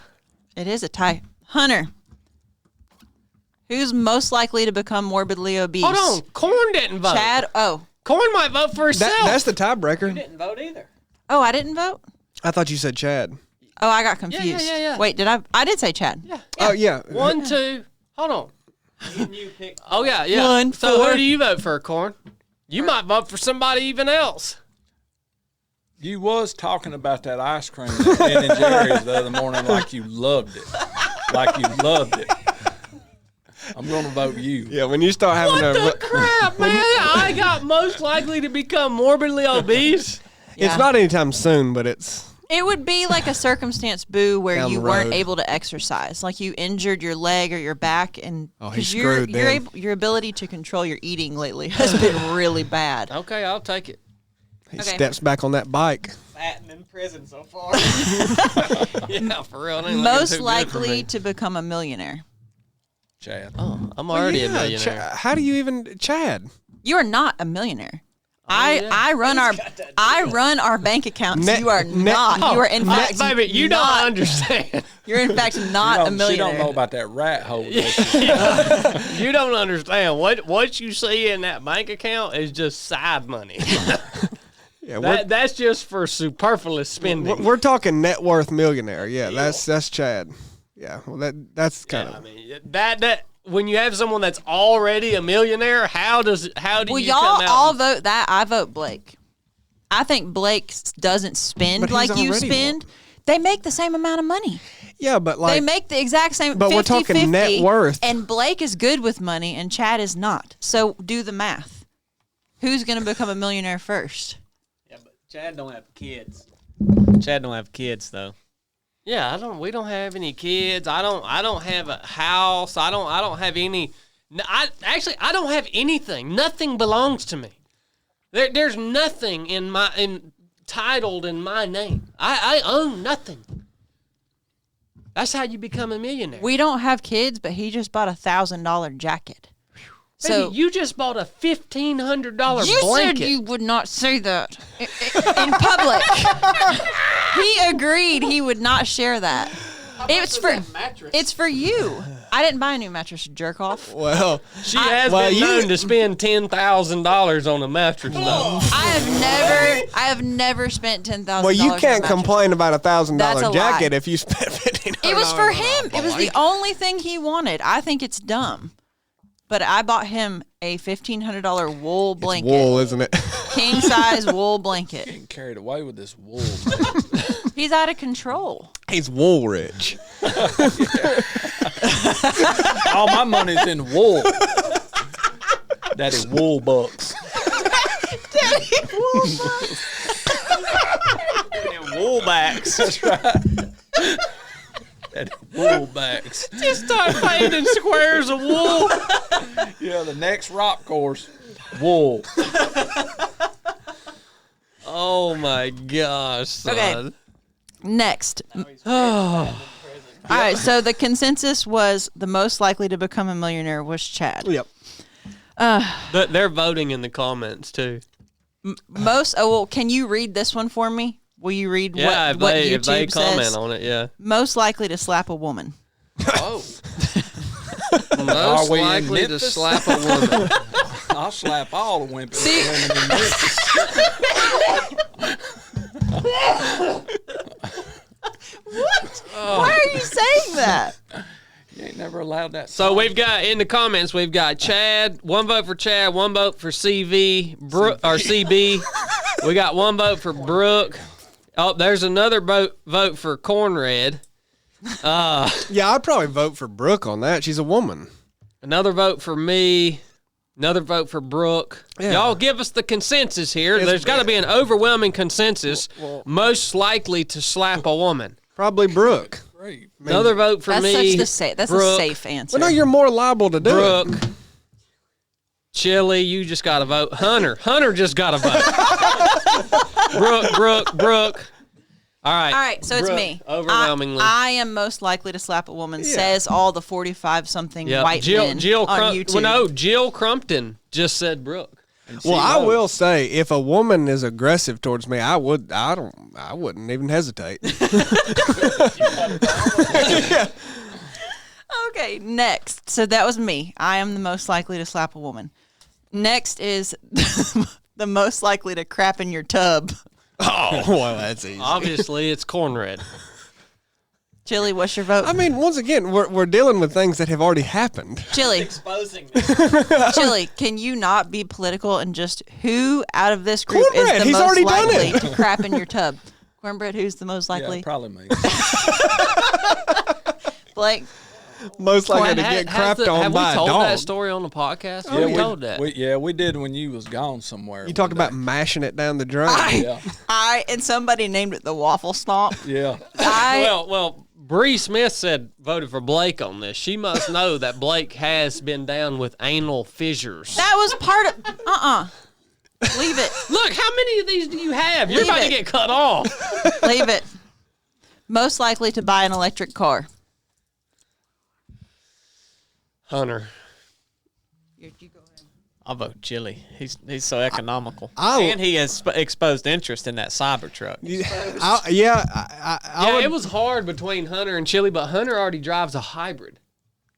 It is a tie. Hunter. Who's most likely to become morbidly obese? Hold on. Corn didn't vote. Chad. Oh. Corn might vote for herself. that's the tiebreaker. Didn't vote either. Oh, I didn't vote? I thought you said Chad. Oh, I got confused. yeah. Wait, did I? I did say Chad. Yeah. Oh yeah. 1, 2. Hold on. Can you pick? Oh, yeah. 1, So 4. who do you vote for, Corn? You might vote for somebody even else. You was talking about that ice cream at Ben and Jerry's the other morning like you loved it. Like you loved it. I'm going to vote you. Yeah, when you start having What the crap, man? I got most likely to become morbidly obese. Yeah. It's not anytime soon, but it's It would be like a circumstance, Boo, where Down you the weren't road. able to exercise, like you injured your leg or your back, and Oh, he's 'cause your screwed then. your ability to control your eating lately has been really bad. Okay, I'll take it. he Okay. steps back on that bike. Fatting in prison so far. Yeah, for real. it ain't looking Most too good for likely me. to become a millionaire. Chad. Oh, I'm already a millionaire. How do you even Chad? You are not a millionaire. Oh, yeah. I run our bank accounts. Net- you are net- not. You are in fact Baby, you don't not, understand. You're in fact not a She millionaire. don't know about that rat hole. does she? You don't understand. What you see in that bank account is just side money. Yeah, That's just for superfluous spending. we're talking net worth millionaire. Yeah, that's Chad. Yeah, well that's kind I of mean, that when you have someone that's already a millionaire, how do Well, you y'all come out? all vote that. I vote Blake. I think Blake doesn't spend But he's like you already spend. They make the same amount of money. Yeah, but like They make the exact same. But we're 50, talking net 50, worth. And Blake is good with money, and Chad is not. So do the math. Who's going to become a millionaire first? Yeah, but Chad don't have kids. Chad don't have kids though. Yeah, we don't have any kids. I don't have a house. I don't have any. I don't have anything. Nothing belongs to me. There's nothing titled in my name. I own nothing. That's how you become a millionaire. We don't have kids, but he just bought $1,000 jacket. So Baby, you just bought a $1,500 blanket. you said you would not say that in public. He agreed he would not share that. It's for you. I didn't buy a new mattress, jerk off. well, She has been known to spend $10,000 on a mattress, though. I have never spent $10,000. well, you can't on a complain about That's a $1,000 lie. jacket if you spent $1,500. It was for him. It was the only thing he wanted. I think it's dumb. But I bought him a $1,500 wool blanket. Wool, isn't it? King size wool blanket. Getting carried away with this wool. He's out of control. He's wool rich. All my money's in wool. Daddy wool bucks. Woolbacks. That's right. Daddy wool backs. Just start painting squares of wool. Yeah, the next rock course, wool. Oh my gosh, son. Okay. Next. All right, so the consensus was the most likely to become a millionaire was Chad. Yep. They're voting in the comments too. Can you read this one for me? Will you read Yeah, what if YouTube they comment says? on it, yeah. Most likely to slap a woman. Oh. Most we in likely to Memphis? slap a woman. I'll slap all the women in Memphis. Why are you saying that? You ain't never allowed that. So we've got in the comments, we've got Chad, one vote for Chad, one vote for CB. We got one vote for Brooke. Oh, there's another vote for Cornred. Yeah, I'd probably vote for Brooke on that. She's a woman. Another vote for me. Another vote for Brooke. Yeah. Y'all give us the consensus here. There's got to be an overwhelming consensus. Most likely to slap a woman. Probably Brooke. Great. Another vote for me. That's a Brooke. safe answer. Well, no, you're more liable to do Brooke. it. Chili, you just got to vote. Hunter just got to vote. Brooke. All right, so it's Brooke, me. Overwhelmingly. I am most likely to slap a woman, says all the 45-something Yeah, white men on YouTube. Well, no, Jill Crumpton just said Brooke. Well, I will say, if a woman is aggressive towards me, I wouldn't even hesitate. Okay, next. So that was me. I am the most likely to slap a woman. Next is the most likely to crap in your tub. Oh, well, that's easy. Obviously, it's Cornred. Chili, what's your vote? I mean, once again, we're dealing with things that have already happened. Chili, Exposing. Chili, can you not be political and just who out of this group Cornbread, is the he's most already done likely it. to crap in your tub? Cornbread, who's the most likely? Yeah, probably me. Blake, Most likely to get crapped on have by we a told dog. that story on the podcast? We told that. We did when you was gone somewhere. You talked one about mashing it down the drain. day. and somebody named it the waffle stomp. Yeah. Well, Bree Smith voted for Blake on this. She must know that Blake has been down with anal fissures. That was part of Leave it. Look, how many of these do you have? You're Leave about it. to get cut off. Leave it. Most likely to buy an electric car. Hunter. I'll vote Chili. He's so economical, I'll- and he has exposed interest in that Cybertruck. It was hard between Hunter and Chili, but Hunter already drives a hybrid.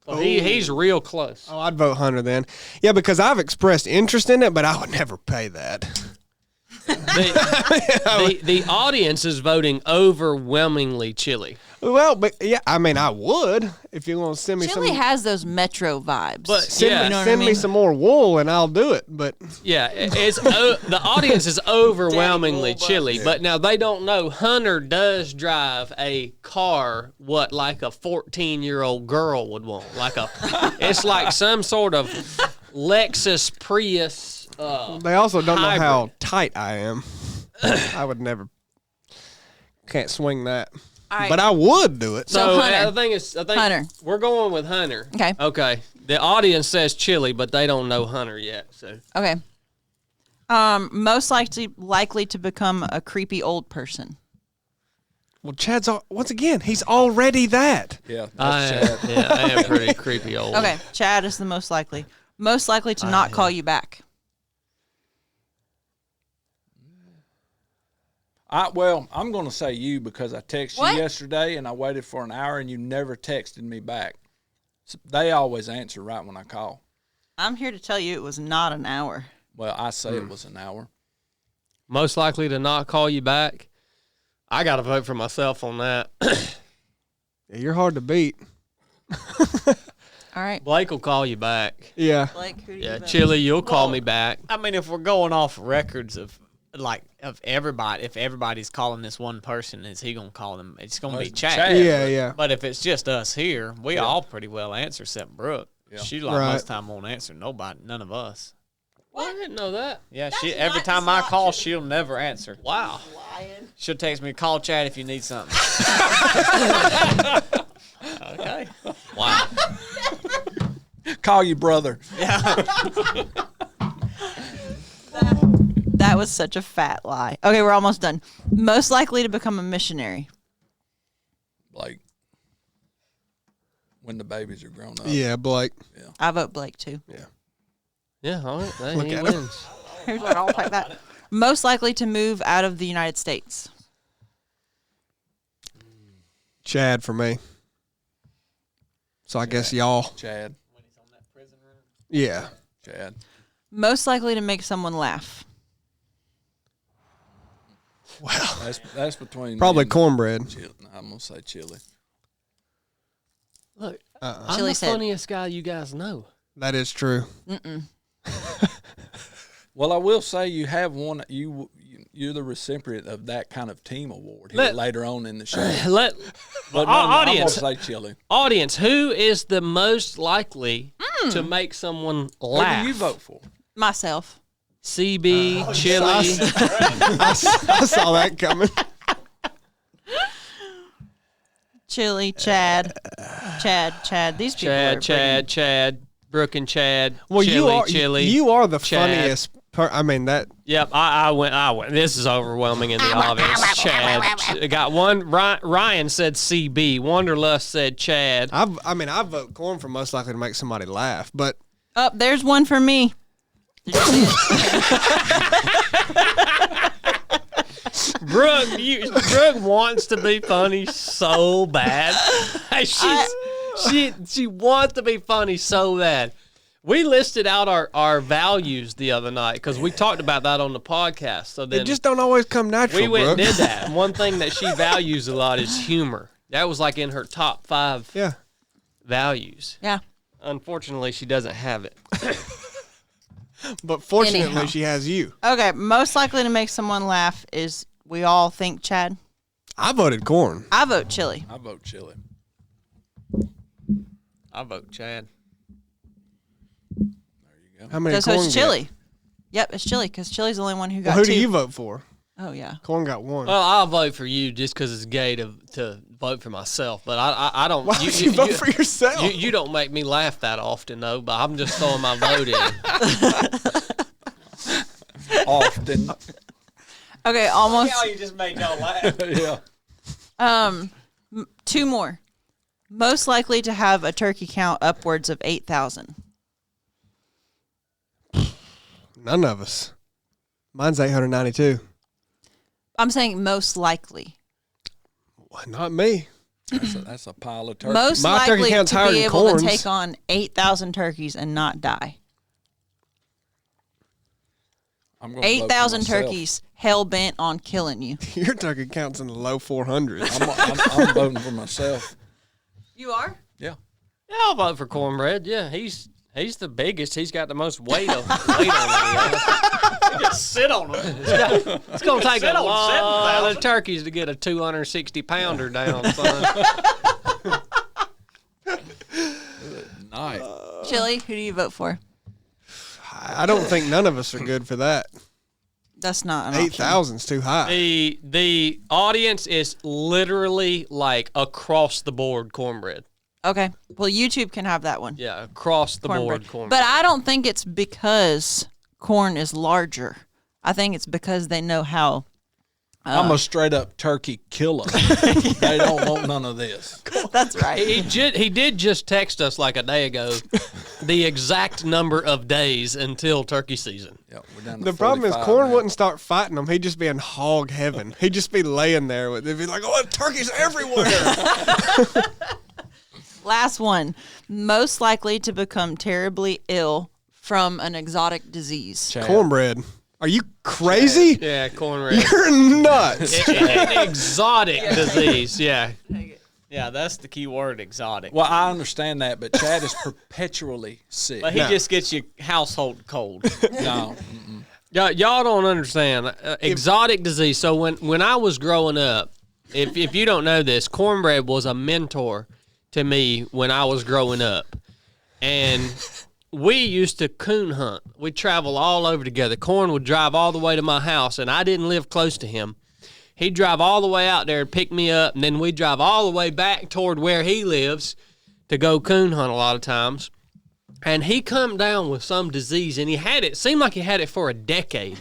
So he's real close. I'd vote Hunter then. Yeah, because I've expressed interest in it, but I would never pay that. The audience is voting overwhelmingly chili. Well, but yeah, I mean, I would if you want to send me Chili some. has those metro vibes. But Send, yeah, You know what I send me mean? some more wool and I'll do it. But yeah, the audience is overwhelmingly Daddy chili. But now they don't know Hunter does drive a car what like a 14-year-old girl would want. It's like some sort of Lexus Prius. they also don't know how Hybrid. tight I am. I would never. Can't swing that. All right. But I would do it. So Hunter. I think Hunter. we're going with Hunter. Okay. Okay. The audience says chili, but they don't know Hunter yet. So Okay. Most likely to become a creepy old person. Well, Chad's once again. He's already that. Yeah, I that's Chad. am pretty creepy old. Okay, Chad is the most likely. Most likely to not call you back. I'm going to say you because I texted What? you yesterday and I waited for an hour and you never texted me back. So they always answer right when I call. I'm here to tell you it was not an hour. Well, I say it was an hour. Most likely to not call you back. I got to vote for myself on that. Yeah, you're hard to beat. All right. Blake will call you back. Yeah. Blake, who do you Yeah, vote? Chili, you'll call me back. I mean, if we're going off records of everybody, if everybody's calling this one person, is he gonna call them? It's gonna be Chad. Chad. Yeah, yeah. But if it's just us here, we all pretty well answer except Brooke. Yeah. She like Right. most of the time won't answer nobody, none of us. Well, I didn't know that. Yeah, she every time I call, she'll never answer. Wow. She'll text me, call Chad if you need something. Okay. Wow. Call you brother. That was such a fat lie. Okay, we're almost done. Most likely to become a missionary. Like when the babies are grown up. Yeah, Blake. I vote Blake too. Yeah, all right. Hey, Look he at him. wins. Here's what I'll take that. Most likely to move out of the United States. Chad for me. So I guess y'all. Chad. Yeah. Chad. Most likely to make someone laugh. Well, That's between probably me and cornbread. Chili. I'm gonna say chili. Look, I'm Chili the said- funniest guy you guys know. That is true. Well, I will say you have one. You're the recipient of that kind of team award here later on in the show. But audience, I'm gonna say chili. audience, who is the most likely to make someone Who laugh? do you vote for? Myself. CB, Chili, I saw that coming. Chili, Chad. These people are Chad, Brooke and Chad. Well, Chili. you are the Chad. funniest. I mean that. Yep, I went. This is overwhelming in the obvious. Chad got one. Ryan said CB. Wanderlust said Chad. I vote corn for most likely to make somebody laugh. But Oh, there's one for me. Brooke wants to be funny so bad. She wants to be funny so bad. We listed out our values the other night because we talked about that on the podcast. So then they just don't always come natural. we went and Brooke. did that. And one thing that she values a lot is humor. That was like in her top 5 Yeah. values. Yeah. Unfortunately, she doesn't have it. But fortunately, Anyhow. she has you. Okay, most likely to make someone laugh is we all think Chad. I voted corn. I vote Chili. I vote chili. I vote Chad. How many So corn it's get? Chili. Yep, it's Chili because Chili's the only one who got Well, who two. do you vote for? Oh, yeah. Corn got one. Well, I'll vote for you just because it's gay to vote for myself. But I don't. Why would you vote for yourself? You don't make me laugh that often, though. But I'm just throwing my vote in. Often. Okay, almost. you just made y'all laugh. Yeah. Two more. Most likely to have a turkey count upwards of 8,000. None of us. Mine's 892. I'm saying most likely. Well, not me. That's a pile of turkey. Most My turkey likely count's to higher be than able corn's. to take on 8,000 turkeys and not die. I'm gonna vote for 8,000 myself. turkeys hell bent on killing you. Your turkey counts in the low 400s. I'm voting for myself. You are? Yeah. Yeah, I'll vote for Cornbread. Yeah, he's the biggest. He's got the most weight on him. Just sit on them. It's gonna take a Sit on lot 7,000. of turkeys to get a 260-pounder down, son. Nice. Chili, who do you vote for? I don't think none of us are good for that. That's not an option. 8,000's too high. The audience is literally like across the board cornbread. Okay. Well, YouTube can have that one. Yeah, across the board cornbread. But I don't think it's because corn is larger. I think it's because they know how. I'm a straight up turkey killer. They don't want none of this. That's right. He did just text us like a day ago the exact number of days until turkey season. Yeah, we're down to The problem is 45 Corn now. wouldn't start fighting them. He'd just be in hog heaven. He'd just be laying there with. They'd be like, "Oh, turkeys everywhere." Last one. Most likely to become terribly ill from an exotic disease. Chad. Cornbread. Are you crazy? Yeah, cornbread. You're nuts. An exotic disease, yeah. Yeah, that's the key word, exotic. Well, I understand that, but Chad is perpetually sick. But he No. just gets you household cold. No. Y'all don't understand. Exotic disease. So when I was growing up, if you don't know this, Cornbread was a mentor to me when I was growing up. And we used to coon hunt. We'd travel all over together. Corn would drive all the way to my house, and I didn't live close to him. He'd drive all the way out there and pick me up, and then we'd drive all the way back toward where he lives to go coon hunt a lot of times. And he come down with some disease, and he had it. Seemed like he had it for a decade.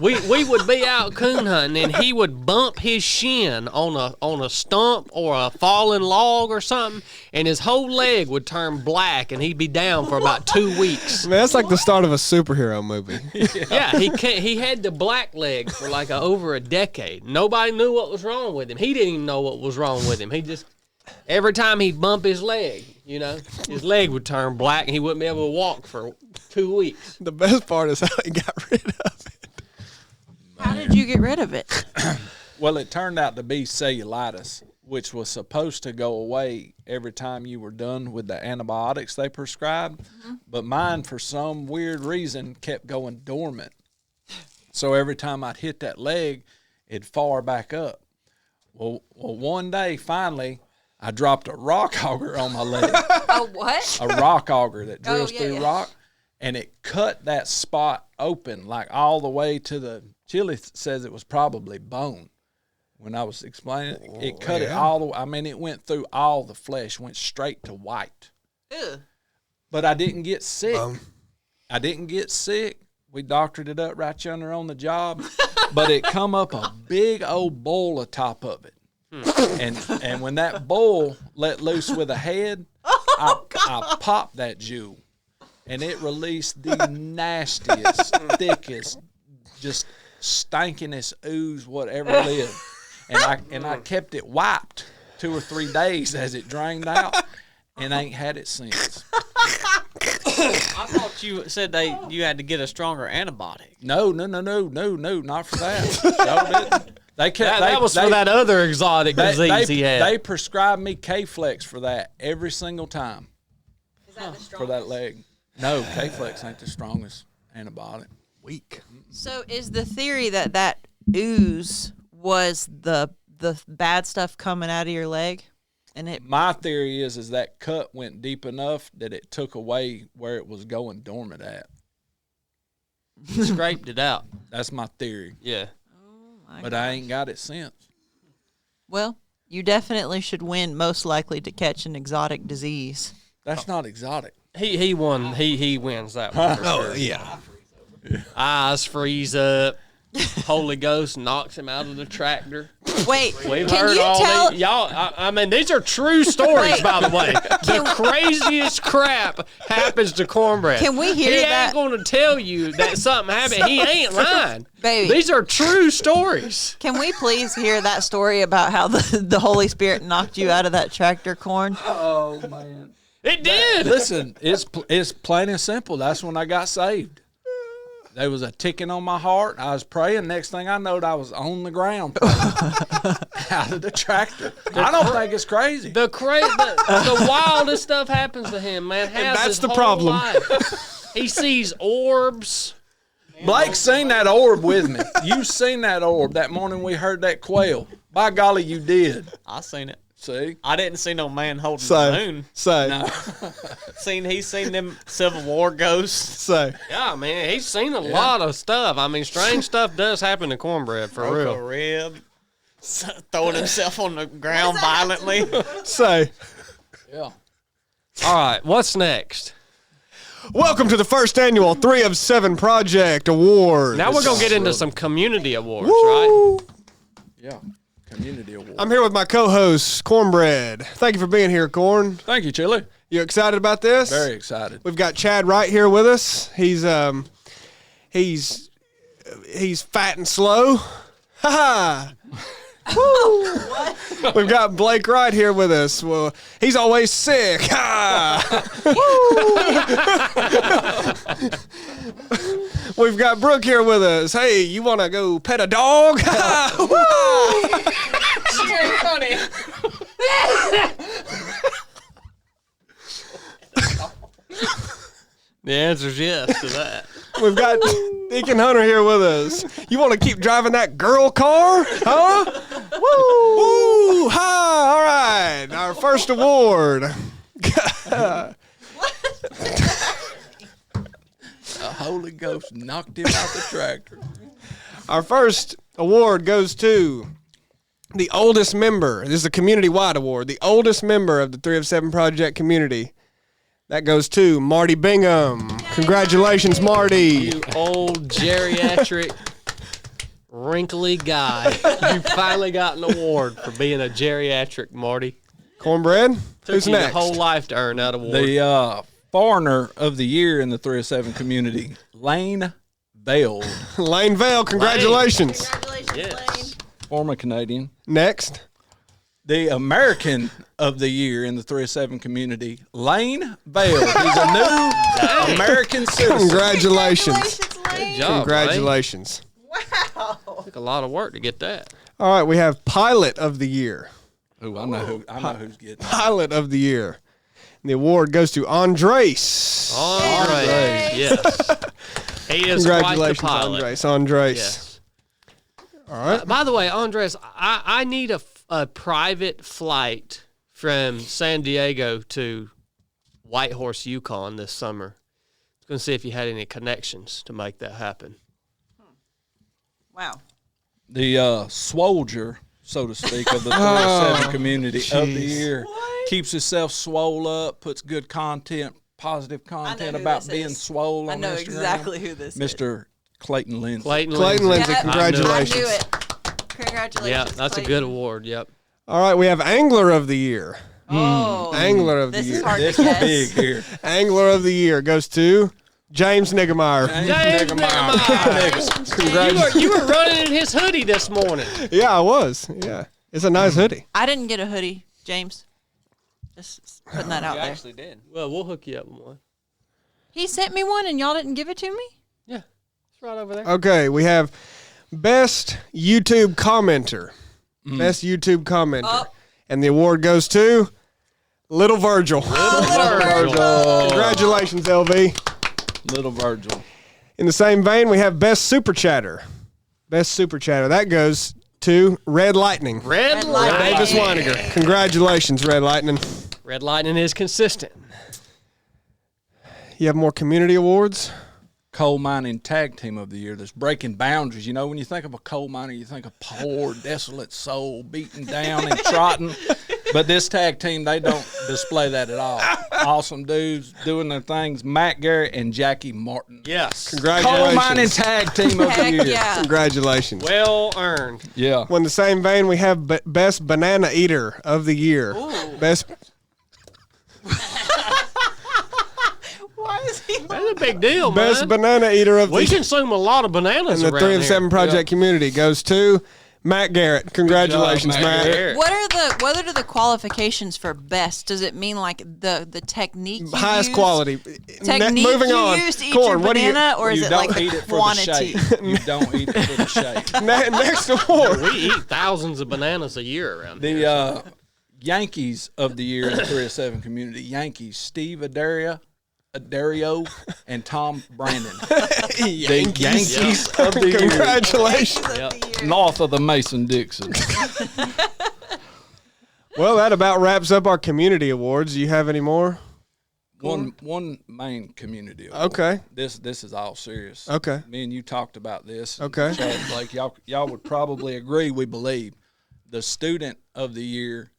We would be out coon hunting, and he would bump his shin on a stump or a fallen log or something, and his whole leg would turn black, and he'd be down for about 2 weeks. Man, that's like the start of a superhero movie. Yeah, he had the black leg for like over a decade. Nobody knew what was wrong with him. He didn't even know what was wrong with him. He just every time he'd bump his leg, his leg would turn black, and he wouldn't be able to walk for 2 weeks. The best part is how he got rid of it. How did you get rid of it? Well, it turned out to be cellulitis, which was supposed to go away every time you were done with the antibiotics they prescribed. But mine, for some weird reason, kept going dormant. So every time I'd hit that leg, it'd far back up. Well, one day, finally, I dropped a rock auger on my leg. A what? A rock auger that drills yeah, through yeah. rock, and it cut that spot open like all the way to the. Chili says it was probably bone. When I was explaining it, it cut it all the way. I mean, it went through all the flesh, went straight to white. Ew. But I didn't get sick. Bone. I didn't get sick. We doctored it up right yonder on the job, but it come up a big old boil atop of it. And when that boil let loose with a head, I popped that jewel, and it released the nastiest, thickest, just stankingest ooze whatever lived. And I kept it wiped 2 or 3 days as it drained out, and ain't had it since. I thought you said you had to get a stronger antibiotic. No, not for that. No, didn't. They kept That was for that other exotic disease he had. They prescribed me K-Flex for that every single time. Is that the For that leg. No, K-Flex ain't the strongest antibiotic. Weak. So is the theory that ooze was the bad stuff coming out of your leg, and it? My theory is that cut went deep enough that it took away where it was going dormant at. Scraped it out. That's my theory. Yeah. But I ain't got it since. Well, you definitely should win. Most likely to catch an exotic disease. That's not exotic. He won. He wins that one for sure. Yeah. Eyes freeze up. Holy Ghost knocks him out of the tractor. Wait, We've can heard you all tell? these. Y'all, I mean, these are true stories, Wait. by the way. The craziest crap happens to Cornbread. Can we hear he that? ain't going to tell you that something happened. He ain't lying. Baby. These are true stories. Can we please hear that story about how the Holy Spirit knocked you out of that tractor, Corn? Oh, man. It did. Listen, it's plain and simple. That's when I got saved. there was a ticking on my heart. I was praying. Next thing I knowed, I was on the ground out of the tractor. I don't think it's crazy. The wildest stuff happens to him, man. that's the problem. Life. He sees orbs. Blake seen that orb with me. You seen that orb that morning we heard that quail. By golly, you did. I seen it. See? I didn't see no man holding the moon. No. He's seen them Civil War ghosts. Yeah, man, he's seen a lot of stuff. I mean, strange stuff does happen to Cornbread, for Broke real. a rib. Throwing himself on the ground violently. Yeah. All right, what's next? Welcome to the first annual 3 of 7 Project Awards. Now we're going to get into some community awards, right? Yeah. Community award. I'm here with my co-host, Cornbread. Thank you for being here, Corn. Thank you, Chili. You excited about this? Very excited. We've got Chad Rite here with us. He's fat and slow. Ha ha. Woo! We've got Blake Wright here with us. Well, he's always sick. Ha! We've got Brooke here with us. Hey, you want to go pet a dog? Funny. The answer's yes to that. We've got Deacon Hunter here with us. You want to keep driving that girl car? Huh? Woo! Woo! Ha! All right. Our first award. The Holy Ghost knocked him out the tractor. Our first award goes to the oldest member. This is a community-wide award. The oldest member of the 3 of 7 Project community. That goes to Marty Bingham. Congratulations, Marty. You old geriatric, wrinkly guy. You finally got an award for being a geriatric, Marty. Cornbread, Took who's you next? your whole life to earn that award. The foreigner of the year in the 3 of 7 community, Lane Vale, Lane Vale, congratulations. Congratulations, Yes. Lane. former Canadian. Next. The American of the year in the 3 of 7 community, Lane Vale. He's a new American citizen. Congratulations. Lane. Good job, Congratulations. Wow. Lane. Took a lot of work to get that. All right, we have Pilot of the Year. Ooh, I know who's getting it. Pilot of the Year. And the award goes to Andres. Andre. Yes. He is quite the Congratulations, pilot. Andres. Yes. All right. By the way, Andres, I need a private flight from San Diego to Whitehorse, Yukon this summer. I was going to see if you had any connections to make that happen. Wow. The soldier, so to speak, of the 3 of 7 community of the year. Keeps himself swole up, puts good content, positive content who about this being is. swole I on know Instagram. exactly who this is. Mr. Clayton Lindsay. Clayton Clayton Lindsay, Yep. congratulations. I knew it. Congratulations. Yeah, that's a Clayton. good award. Yep. All right, we have Angler of the Year. Oh, Angler of the this is Year. hard This to is guess. big here. Angler of the Year goes to James Niggemeyer. James Niggemeyer. You were running in his hoodie this morning. Yeah, I was. Yeah. It's a nice hoodie. I didn't get a hoodie, James. Just putting that out You there. actually did. Well, we'll hook you up with one. He sent me one and y'all didn't give it to me? Yeah, it's right over there. Okay, we have Best YouTube Commenter. Best YouTube Commenter. Oh. And the award goes to Little Virgil. Virgil. Congratulations, LV. Little Virgil. In the same vein, we have Best Super Chatter. Best Super Chatter. That goes to Red Lightning. Red Lightning. Davis Lightning. Weiniger. Congratulations, Red Lightning. Red Lightning is consistent. You have more community awards? Coal mining tag team of the year that's breaking boundaries. You know, when you think of a coal miner, you think of poor, desolate soul, beaten down and trodden. But this tag team, they don't display that at all. Awesome dudes doing their things. Matt Garrett and Jackie Martin. Yes. Coal Congratulations. mining tag team of the Heck year. yeah. Congratulations. Well earned. Yeah. Well, in the same vein, we have Best Banana Eater of the Year. Best. Why is he? That's a big deal, Best man. Banana Eater of We the Year consume a lot of bananas in the around 3 of here. 7 Project community goes to Matt Garrett. Congratulations, Matt Matt. Garrett. What are the qualifications for best? Does it mean like the technique? Highest use? quality. Technique Moving you on. use to eat Corn, your what do you? banana, or is You it don't like eat the it for quantity? the shape. You don't eat it for the shape. Next award. We eat thousands of bananas a year around here. The Yankees of the year in the 307 community. Yankees, Steve Adario, and Tom Brandon. The Yankees of the year. Congratulations. North of the Mason-Dixon. Well, that about wraps up our community awards. Do you have any more? One main community award. Okay. This is all serious. Okay. Me and you talked about this. Okay. Chad and Blake, y'all would probably agree, we believe. The student of the year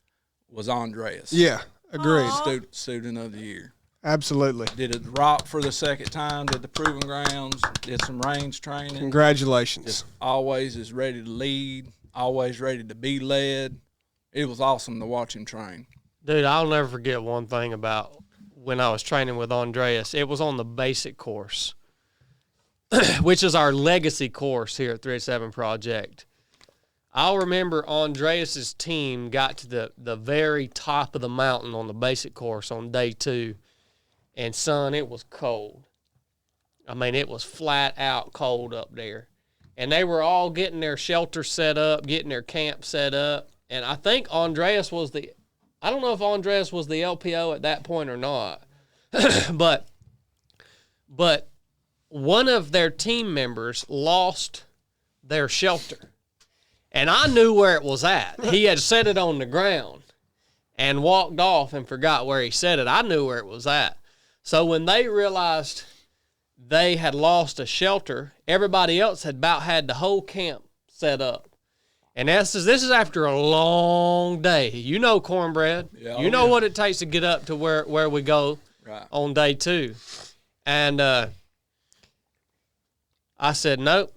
was Andreas. Yeah, agreed. Student of the year. Absolutely. Did it rock for the second time, did the proving grounds, did some range training. Congratulations. Always is ready to lead, always ready to be led. It was awesome to watch him train. Dude, I'll never forget one thing about when I was training with Andreas. It was on the basic course, which is our legacy course here at 387 Project. I'll remember Andreas's team got to the very top of the mountain on the basic course on day 2, and son, it was cold. I mean, it was flat out cold up there. And they were all getting their shelter set up, getting their camp set up. And I think Andreas was I don't know if Andreas was the LPO at that point or not, but one of their team members lost their shelter. And I knew where it was at. He had set it on the ground and walked off and forgot where he set it. I knew where it was at. So when they realized they had lost a shelter, everybody else had about had the whole camp set up. And this is after a long day. You know cornbread. Yeah, you know what it takes to get up to where we go on day 2. And I said, nope,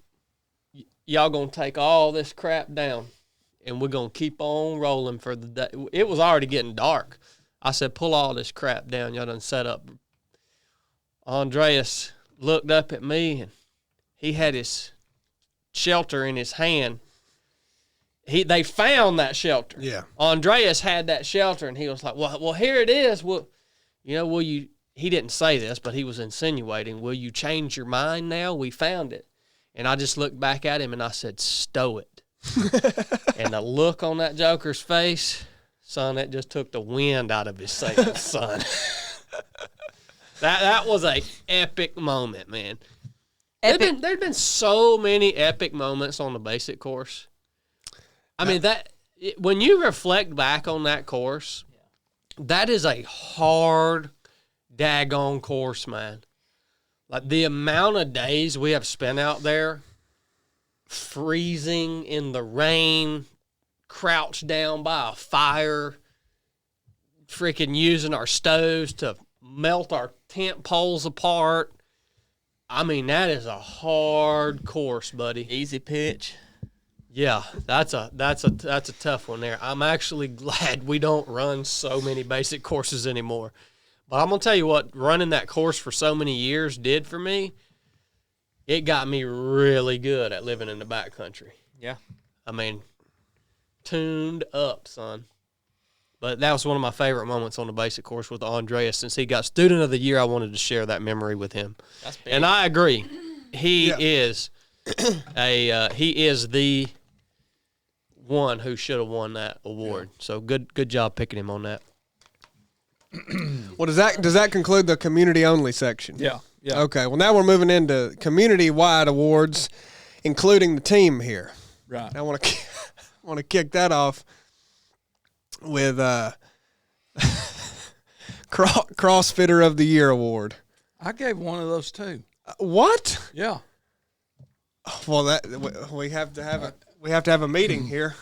y'all going to take all this crap down, and we're going to keep on rolling for the day. It was already getting dark. I said, pull all this crap down. Y'all done set up. Andreas looked up at me, and he had his shelter in his hand. They found that shelter. Yeah. Andreas had that shelter, and he was like, well, here it is. Well, will you, he didn't say this, but he was insinuating, will you change your mind now? We found it. And I just looked back at him, and I said, stow it. And the look on that joker's face, son, that just took the wind out of his sails, son. That was a epic moment, man. There'd been so many epic moments on the basic course. I mean, when you reflect back on that course, that is a hard, daggone course, man. Like the amount of days we have spent out there, freezing in the rain, crouched down by a fire, freaking using our stoves to melt our tent poles apart. I mean, that is a hard course, buddy. Easy pitch. Yeah, that's a tough one there. I'm actually glad we don't run so many basic courses anymore. But I'm going to tell you what running that course for so many years did for me. It got me really good at living in the backcountry. Yeah. I mean, tuned up, son. But that was one of my favorite moments on the basic course with Andreas. Since he got Student of the Year, I wanted to share that memory with him. That's big. And I agree. He is the one who should have won that award. So good job picking him on that. Well, does that conclude the community only section? Yeah. Okay. Well, now we're moving into community wide awards, including the team here. Right. I want to kick that off with CrossFitter of the Year award. I gave one of those too. What? Yeah. Well, we have to have a meeting here.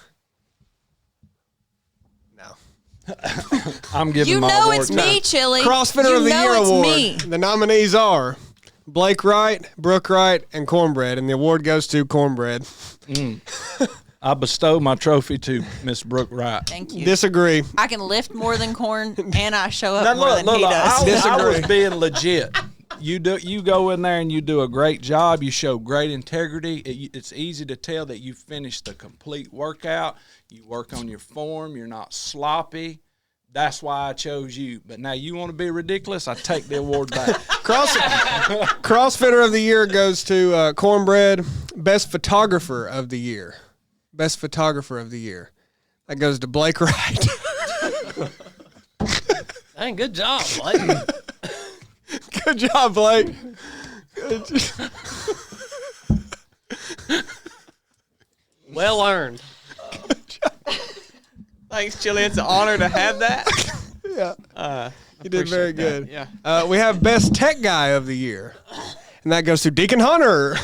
No. I'm giving You my know award it's to- me, Chili. CrossFitter of the Year it's award. Me. The nominees are Blake Wright, Brooke Wright, and Cornbread, and the award goes to Cornbread. I bestow my trophy to Miss Brooke Wright. Thank you. Disagree. I can lift more than Corn, and I show up Now, more than he does. I Disagree. was being legit. You go in there and you do a great job. You show great integrity. It's easy to tell that you finished the complete workout. You work on your form. You're not sloppy. That's why I chose you. But now you want to be ridiculous, I take the award back. CrossFitter of the Year goes to Cornbread. Best Photographer of the Year. Best Photographer of the Year. That goes to Blake Wright. Hey, good job, Blake. Good job, Blake. Well earned. Thanks, Chili. It's an honor to have that. Yeah. You did very good. Yeah. We have Best Tech Guy of the Year. And that goes to Deacon Hunter.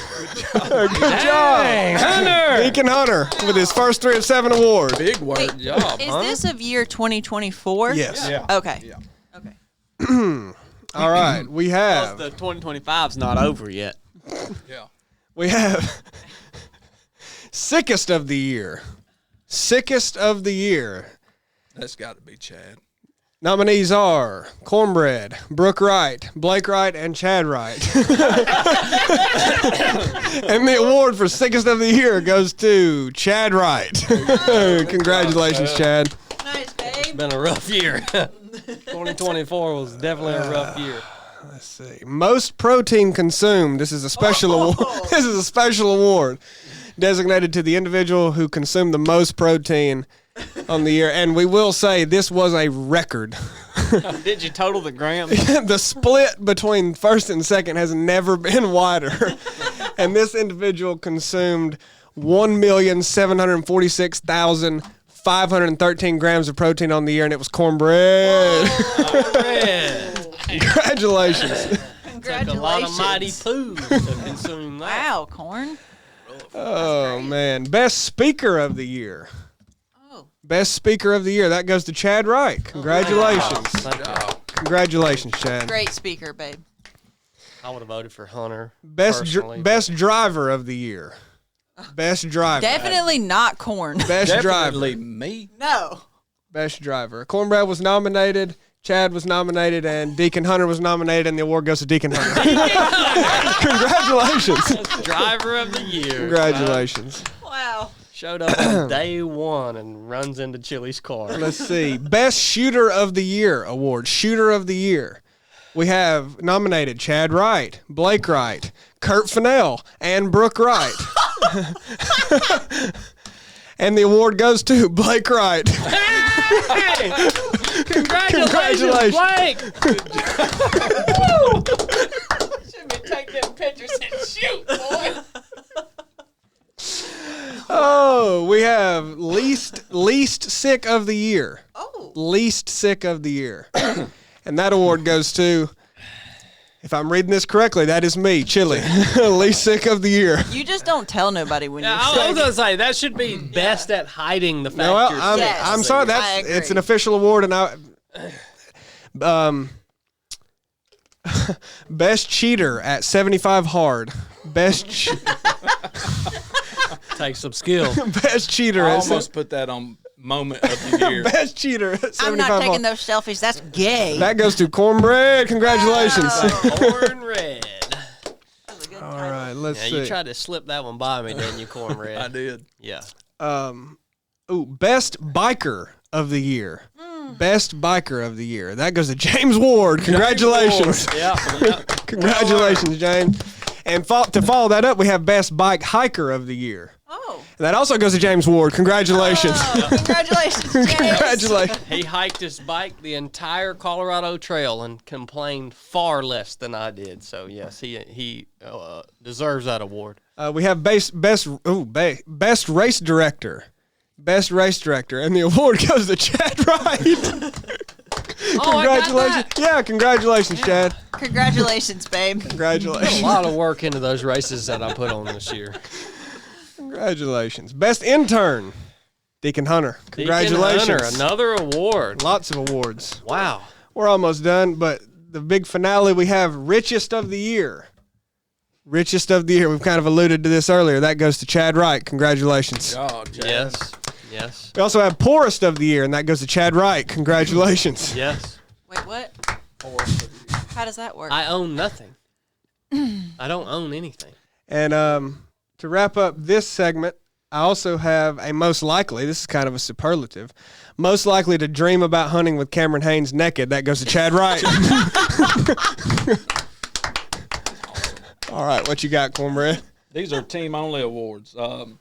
Good job. Hunter. Deacon Hunter with his first 3 of 7 award. Big work. Job, Is huh? this of year 2024? Yes. Yeah. Okay. Yeah. Okay. All right. We have. The 2025's not over yet. Yeah. We have Sickest of the Year. Sickest of the Year. That's got to be Chad. Nominees are Cornbread, Brooke Wright, Blake Wright, and Chad Wright. And the award for Sickest of the Year goes to Chad Wright. Congratulations, Chad. Nice, babe. Been a rough year. 2024 was definitely a rough year. Let's see. Most protein consumed. This is a special award. This is a special award designated to the individual who consumed the most protein on the year. And we will say this was a record. Did you total the grams? The split between first and second has never been wider. And this individual consumed 1,746,513 grams of protein on the year, and it was cornbread. Congratulations. Took a lot of mighty poo to consume that. Wow, corn. Oh, man. Best Speaker of the Year. Oh. Best Speaker of the Year. That goes to Chad Wright. Congratulations. Thank you. Congratulations, Chad. Great speaker, babe. I would have voted for Hunter. Best personally, Best Driver of the Year. Best Driver. Definitely not corn. Best Definitely Driver. me. No. Best Driver. Cornbread was nominated. Chad was nominated, and Deacon Hunter was nominated, and the award goes to Deacon Hunter. Congratulations. Driver of the year. Congratulations. Wow. Showed up on day one and runs into Chili's car. Let's see. Best Shooter of the Year award. Shooter of the Year. We have nominated Chad Wright, Blake Wright, Kurt Fennell, and Brooke Wright. And the award goes to Blake Wright. Hey! Congratulations, Blake! Should be taking pictures and shoot, boy. Oh, we have least sick of the year. Oh. Least sick of the year. And that award goes to, if I'm reading this correctly, that is me, Chili. Least sick of the year. You just don't tell nobody when Yeah, you're I was sick. gonna say that should be best at hiding the fact No, well, you're I'm, sick. Yes. I'm sorry. I That's agree. it's an official award, and best cheater at 75 hard. Best Take some skill. best cheater I at almost put that on moment of the year. best cheater at 75 I'm not hard. taking those selfies. That's gay. That goes to Cornbread. Congratulations. Cornbread. All right, let's Yeah, see. you tried to slip that one by me, didn't you, I Cornbread? did. Yeah. Best biker of the year. Best biker of the year. That goes to James Ward. Congratulations. Yeah. Congratulations, James. And to follow that up, we have best bike hiker of the year. Oh. And that also goes to James Ward. Congratulations. Oh, congratulations, James. Congratulations. He hiked his bike the entire Colorado Trail and complained far less than I did. So yes, he deserves that award. We have best race director. Best race director, and the award goes to Chad Wright. Congratulations! Yeah, congratulations, Chad. Congratulations, babe. A Congratulations. lot of work into those races that I put on this year. Congratulations. Best intern, Deacon Hunter. Congratulations. Deacon Hunter, another award. Lots of awards. Wow. We're almost done, but the big finale we have richest of the year. Richest of the year. We've kind of alluded to this earlier. That goes to Chad Wright. Congratulations. Oh, Chad. Yes. Yes. We also have poorest of the year, and that goes to Chad Wright. Congratulations. Yes. Wait, what? How does that work? I own nothing. I don't own anything. And to wrap up this segment, I also have a most likely, this is kind of a superlative, most likely to dream about hunting with Cameron Haynes naked. That goes to Chad Wright. All right, what you got, Cornbread? These are team-only awards. I'm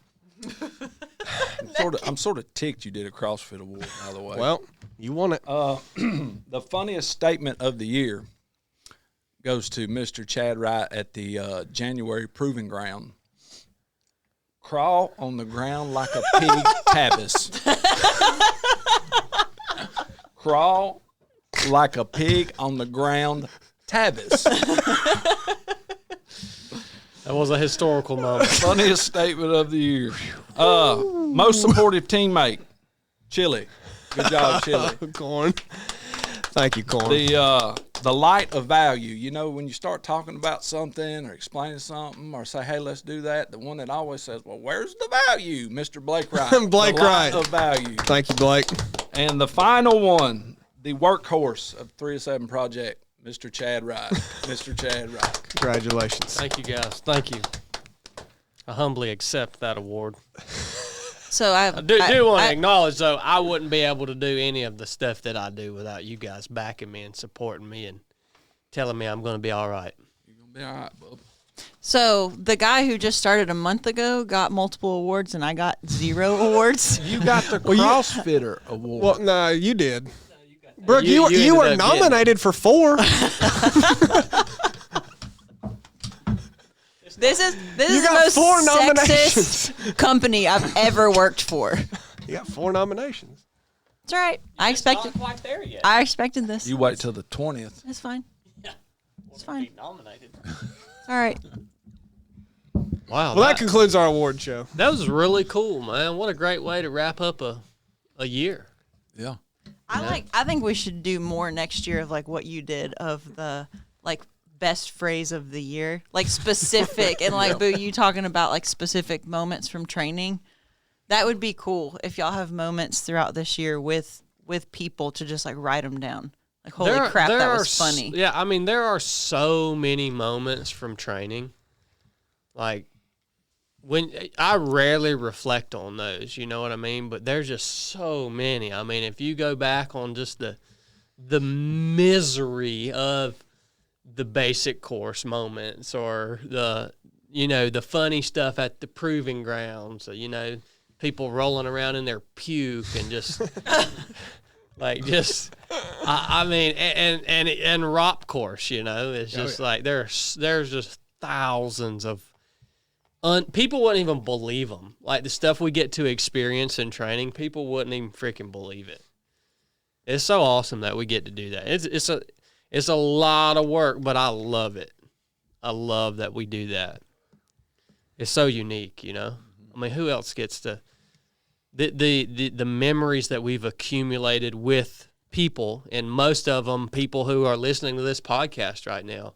sort of ticked you did a CrossFit award, by the way. Well, you won it. The funniest statement of the year goes to Mr. Chad Wright at the January Proving Ground. Crawl on the ground like a pig, Tavis. Crawl like a pig on the ground, Tavis. That was a historical moment. Funniest statement of the year. Most supportive teammate, Chili. Good job, Chili. Corn. Thank you, Corn. The light of value. You know, when you start talking about something or explaining something or say, hey, let's do that, the one that always says, well, where's the value? Mr. Blake Wright. Blake the light Wright. of value. Thank you, Blake. And the final one, the workhorse of 3 to 7 Project, Mr. Chad Wright. Mr. Chad Wright. Congratulations. Thank you, guys. Thank you. I humbly accept that award. So I Do want to acknowledge, though, I wouldn't be able to do any of the stuff that I do without you guys backing me and supporting me and telling me I'm going to be all right. You're going to be all right, bub. So the guy who just started a month ago got multiple awards, and I got 0 awards. You got the CrossFitter award. Well, no, you did. Brooke, You you were ended up getting nominated for 4. This is You the got most 4 sexist company I've ever worked for. You got 4 nominations. It's all right. I expected. Not quite there yet. I expected this. You wait till the 20th. It's fine. It's fine. Be nominated. All right. Wow. Well, that concludes our award show. that was really cool, man. What a great way to wrap up a year. Yeah. I think we should do more next year of like what you did of the like best phrase of the year, like specific and like Boo, you talking about like specific moments from training. That would be cool if y'all have moments throughout this year with people to just like write them down. Like holy crap, that was funny. Yeah, I mean there are so many moments from training. Like when I rarely reflect on those, you know what I mean? But there's just so many. I mean, if you go back on just the misery of the basic course moments or the funny stuff at the proving grounds, people rolling around in their puke and just like I mean and ROP course, it's just like there's just thousands of people wouldn't even believe them. Like the stuff we get to experience in training, people wouldn't even freaking believe it. It's so awesome that we get to do that. It's a lot of work, but I love it. I love that we do that. It's so unique, I mean, who else gets to the memories that we've accumulated with people, and most of them people who are listening to this podcast right now.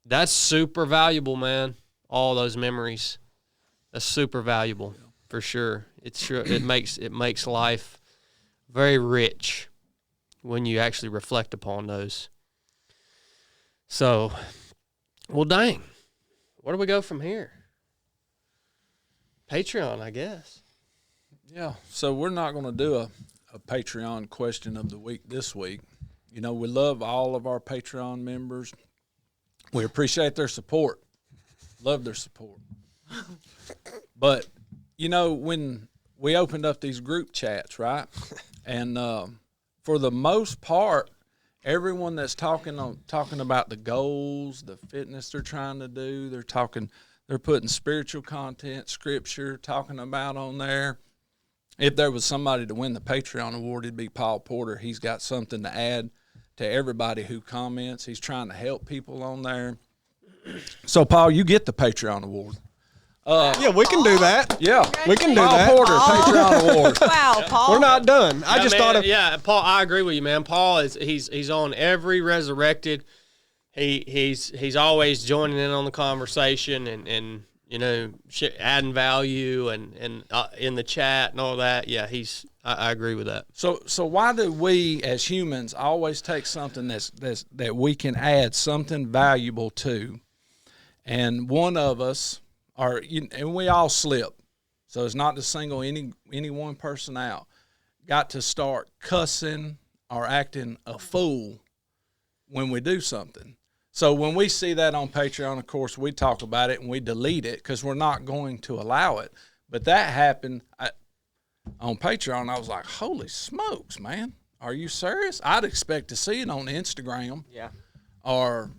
That's super valuable, man. All those memories. That's super valuable for sure. It makes life very rich when you actually reflect upon those. So, well, dang. Where do we go from here? Patreon, I guess. Yeah. So we're not going to do a Patreon question of the week this week. We love all of our Patreon members. We appreciate their support. Love their support. But, when we opened up these group chats, right? And for the most part, everyone that's talking about the goals, the fitness they're trying to do, they're putting spiritual content, scripture, talking about on there. If there was somebody to win the Patreon award, it'd be Paul Porter. He's got something to add to everybody who comments. He's trying to help people on there. So, Paul, you get the Patreon award. Yeah, we can do that. Yeah, We can do Paul that. Porter Patreon award. Wow, Paul. We're not done. I just thought of Paul. I agree with you, man. Paul he's on every Resurrected. He's always joining in on the conversation, and adding value and in the chat and all that. Yeah, I agree with that. So why do we as humans always take something that we can add something valuable to, and one of us and we all slip. So it's not to single any one person out. Got to start cussing or acting a fool when we do something. So when we see that on Patreon, of course, we talk about it and we delete it because we're not going to allow it. But that happened on Patreon. I was like, holy smokes, man. Are you serious? I'd expect to see it on Instagram or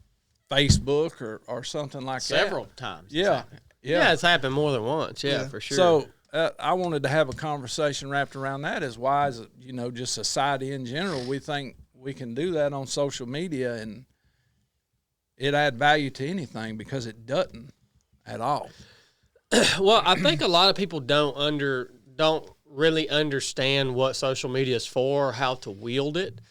Facebook or something like Several times. Yeah. Yeah, it's happened more than once. Yeah, for sure. So I wanted to have a conversation wrapped around that as why, as just society in general, we think we can do that on social media and it add value to anything because it doesn't at all. Well, I think a lot of people don't really understand what social media is for or how to wield it.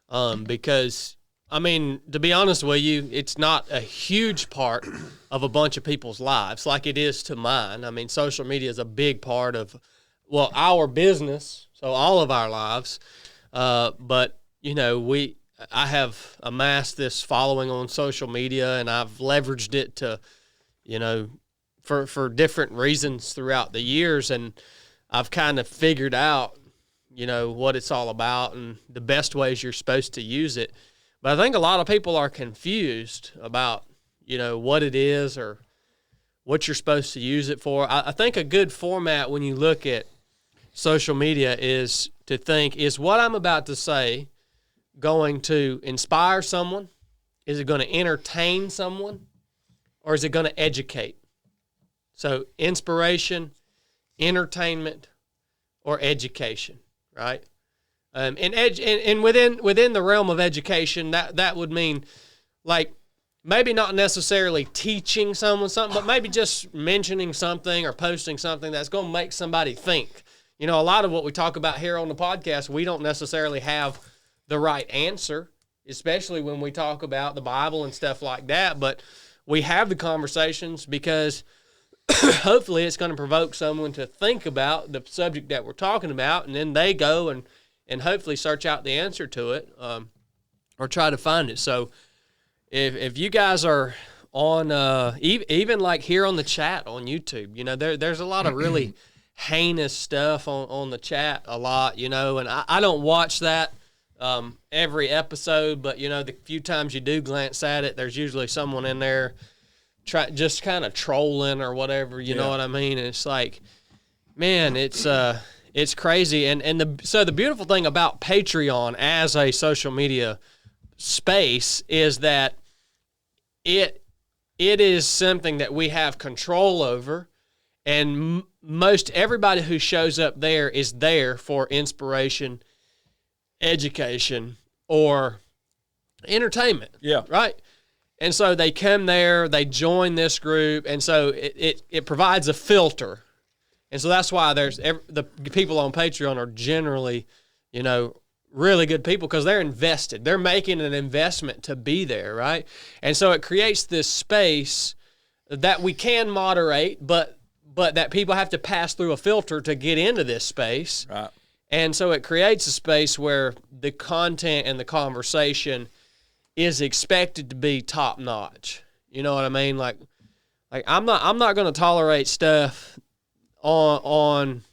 Because I mean, to be honest with you, it's not a huge part of a bunch of people's lives like it is to mine. I mean, social media is a big part of our business, so all of our lives. But I have amassed this following on social media, and I've leveraged it to, for different reasons throughout the years, and I've kind of figured out, what it's all about and the best ways you're supposed to use it. But I think a lot of people are confused about, what it is or what you're supposed to use it for. I think a good format when you look at social media is to think, is what I'm about to say going to inspire someone? Is it going to entertain someone? Or is it going to educate? So inspiration, entertainment, or education, right? And within the realm of education, that would mean like maybe not necessarily teaching someone something, but maybe just mentioning something or posting something that's going to make somebody think. A lot of what we talk about here on the podcast, we don't necessarily have the right answer, especially when we talk about the Bible and stuff like that. But we have the conversations because hopefully it's going to provoke someone to think about the subject that we're talking about, and then they go and hopefully search out the answer to it or try to find it. So if you guys are on, even like here on the chat on YouTube, there's a lot of really heinous stuff on the chat a lot, and I don't watch that every episode, but the few times you do glance at it, there's usually someone in there just kind of trolling or whatever, you know what I mean? And it's like, man, it's crazy. And so the beautiful thing about Patreon as a social media space is that it is something that we have control over, and most everybody who shows up there is there for inspiration, education, or entertainment. Yeah. Right? And so they come there, they join this group, and so it provides a filter. And so that's why the people on Patreon are generally, really good people because they're invested. They're making an investment to be there, right? And so it creates this space that we can moderate, but that people have to pass through a filter to get into this space. Right. And so it creates a space where the content and the conversation is expected to be top notch. You know what I mean? Like I'm not going to tolerate stuff on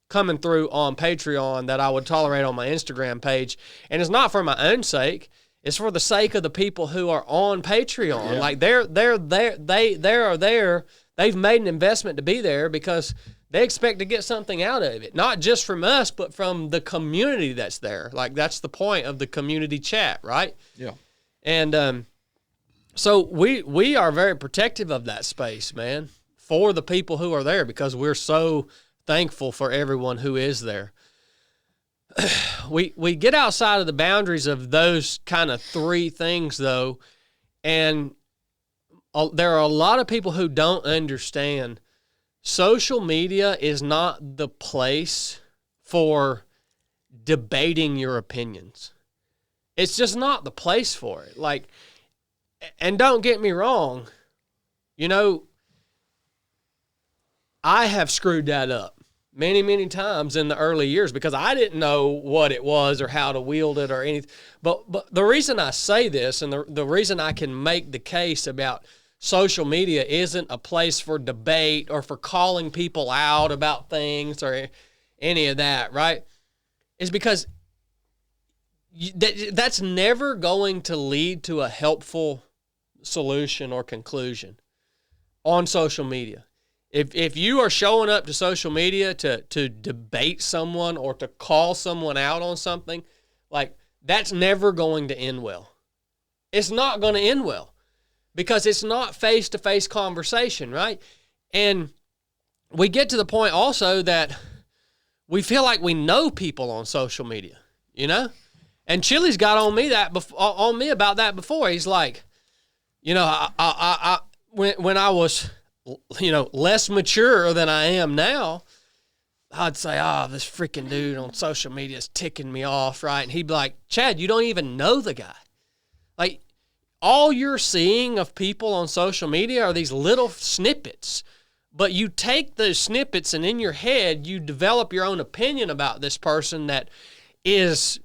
coming through on Patreon that I would tolerate on my Instagram page. And it's not for my own sake. It's for the sake of the people who are on Patreon. Yeah. Like they are there. They've made an investment to be there because they expect to get something out of it, not just from us, but from the community that's there. Like that's the point of the community chat, right? Yeah. And so we are very protective of that space, man, for the people who are there because we're so thankful for everyone who is there. We get outside of the boundaries of those kind of three things, though, and there are a lot of people who don't understand social media is not the place for debating your opinions. It's just not the place for it. Like, and don't get me wrong, I have screwed that up many, many times in the early years because I didn't know what it was or how to wield it or anything. But the reason I say this and the reason I can make the case about social media isn't a place for debate or for calling people out about things or any of that, right? Is because that's never going to lead to a helpful solution or conclusion on social media. If you are showing up to social media to debate someone or to call someone out on something, like that's never going to end well. It's not going to end well because it's not face-to-face conversation, right? And we get to the point also that we feel like we know people on social media, you know? And Chili's got on me about that before. He's like, you know, when I was, you know, less mature than I am now, I'd say, this freaking dude on social media is ticking me off, right? And he'd be like, Chad, you don't even know the guy. Like, all you're seeing of people on social media are these little snippets. But you take those snippets and in your head, you develop your own opinion about this person that is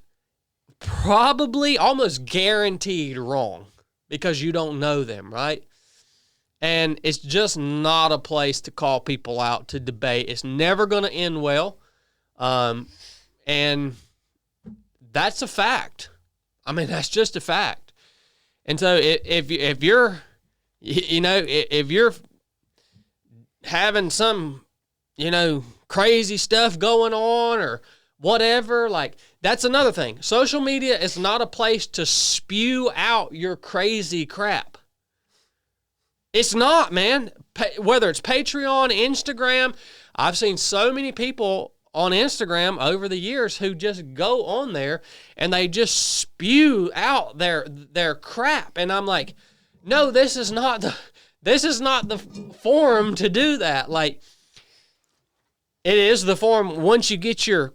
probably almost guaranteed wrong because you don't know them, right? And it's just not a place to call people out to debate. It's never going to end well. And that's a fact. I mean, that's just a fact. And so if you're, you know, if you're having some, you know, crazy stuff going on or whatever, like that's another thing. Social media is not a place to spew out your crazy crap. It's not, man. Whether it's Patreon, Instagram, I've seen so many people on Instagram over the years who just go on there and they just spew out their crap. And I'm like, no, this is not the forum to do that. Like, it is the forum once you get your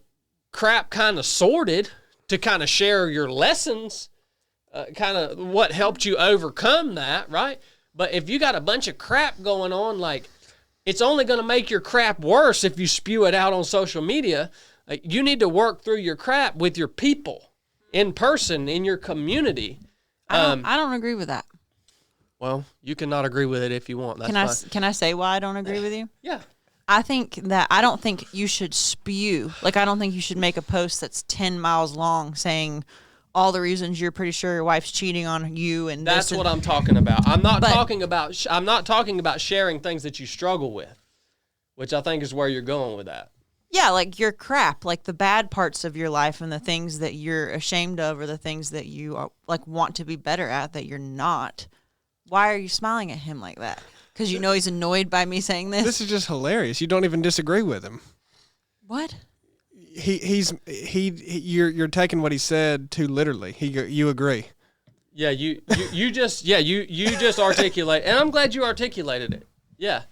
crap kind of sorted to kind of share your lessons, kind of what helped you overcome that, right? But if you got a bunch of crap going on, like, it's only going to make your crap worse if you spew it out on social media. Like, you need to work through your crap with your people in person, in your community. I don't agree with that. Well, you cannot agree with it if you want. That's fine. Can I say why I don't agree with you? Yeah. I don't think you should spew. Like, I don't think you should make a post that's 10 miles long saying all the reasons you're pretty sure your wife's cheating on you and that's what I'm talking about. I'm not talking about sharing things that you struggle with, which I think is where you're going with that. Yeah, like your crap, like the bad parts of your life and the things that you're ashamed of or the things that you are, like, want to be better at that you're not. Why are you smiling at him like that? Because you know he's annoyed by me saying this? This is just hilarious. You don't even disagree with him. What? You're taking what he said too literally. You agree. Yeah, you just articulate, and I'm glad you articulated it. Yeah.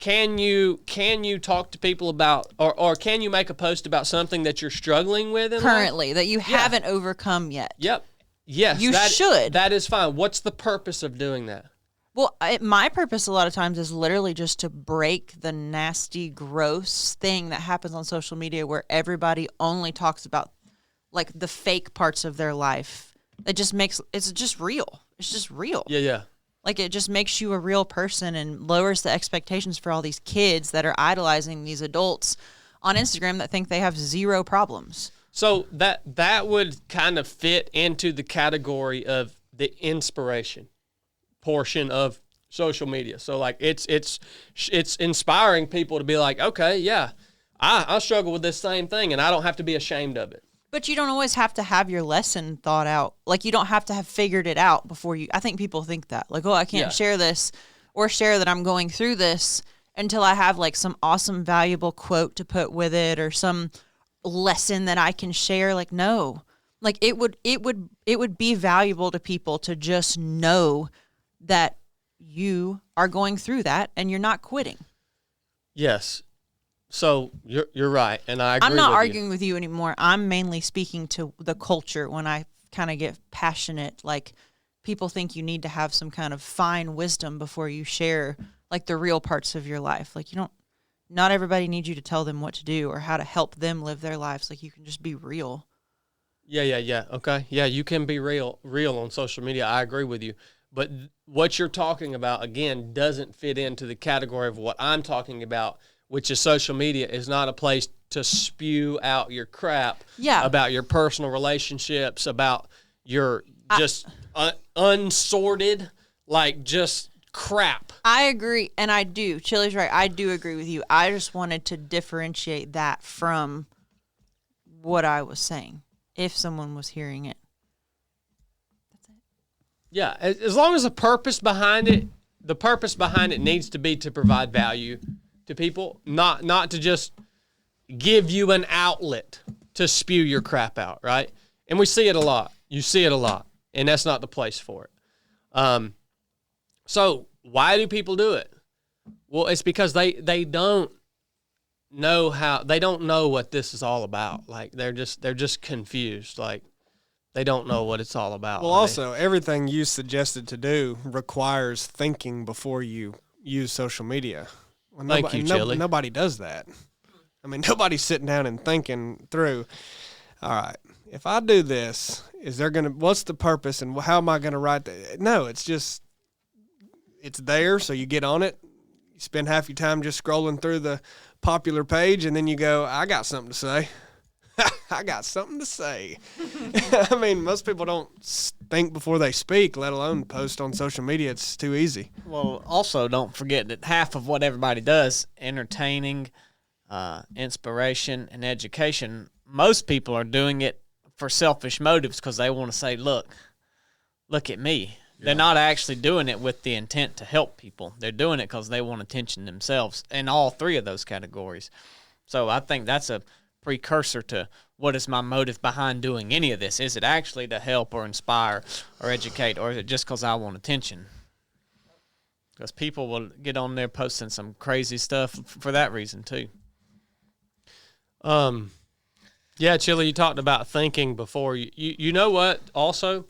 Can you talk to people about, or can you make a post about something that you're struggling with in currently life? That you haven't overcome yet? Yep. Yes. You should. That is fine. What's the purpose of doing that? Well, my purpose a lot of times is literally just to break the nasty, gross thing that happens on social media where everybody only talks about, like, the fake parts of their life. It's just real. It's just real. Yeah. Like, it just makes you a real person and lowers the expectations for all these kids that are idolizing these adults on Instagram that think they have zero problems. So that would kind of fit into the category of the inspiration portion of social media. So, like, it's inspiring people to be like, okay, yeah, I struggle with this same thing and I don't have to be ashamed of it. But you don't always have to have your lesson thought out. Like, you don't have to have figured it out before you. I think people think that. Like, oh, I can't share this or share that I'm going through this until I have, like, some awesome, valuable quote to put with it or some lesson that I can share. Like, no. Like, it would be valuable to people to just know that you are going through that and you're not quitting. Yes. So you're right, and I agree. I'm not arguing with you anymore. I'm mainly speaking to the culture when I kind of get passionate. Like, people think you need to have some kind of fine wisdom before you share like the real parts of your life. Like not everybody needs you to tell them what to do or how to help them live their lives. Like you can just be real. Yeah. Okay. Yeah, you can be real on social media. I agree with you. But what you're talking about, again, doesn't fit into the category of what I'm talking about, which is social media is not a place to spew out your crap about your personal relationships, about your just unsorted, like just crap. I agree, and I do. Chili's right. I do agree with you. I just wanted to differentiate that from what I was saying, if someone was hearing it. Yeah, as long as the purpose behind it needs to be to provide value to people, not to just give you an outlet to spew your crap out, right? And we see it a lot. You see it a lot, and that's not the place for it. So why do people do it? Well, it's because they don't know what this is all about. Like they're just confused. Like they don't know what it's all about. Well, also, everything you suggested to do requires thinking before you use social media. Well, Thank you, Chili. Nobody does that. I mean, nobody's sitting down and thinking through, all right, if I do this, what's the purpose and how am I going to write that? No, it's there, so you get on it. You spend half your time just scrolling through the popular page, and then you go, I got something to say. I got something to say. I mean, most people don't think before they speak, let alone post on social media. It's too easy. Well, also don't forget that half of what everybody does, entertaining, inspiration, and education, most people are doing it for selfish motives because they want to say, look at me. Yeah. They're not actually doing it with the intent to help people. They're doing it because they want attention themselves in all three of those categories. So I think that's a precursor to what is my motive behind doing any of this. Is it actually to help or inspire or educate, or is it just because I want attention? Because people will get on there posting some crazy stuff for that reason too. Yeah, Chili, you talked about thinking before. You know what? Also,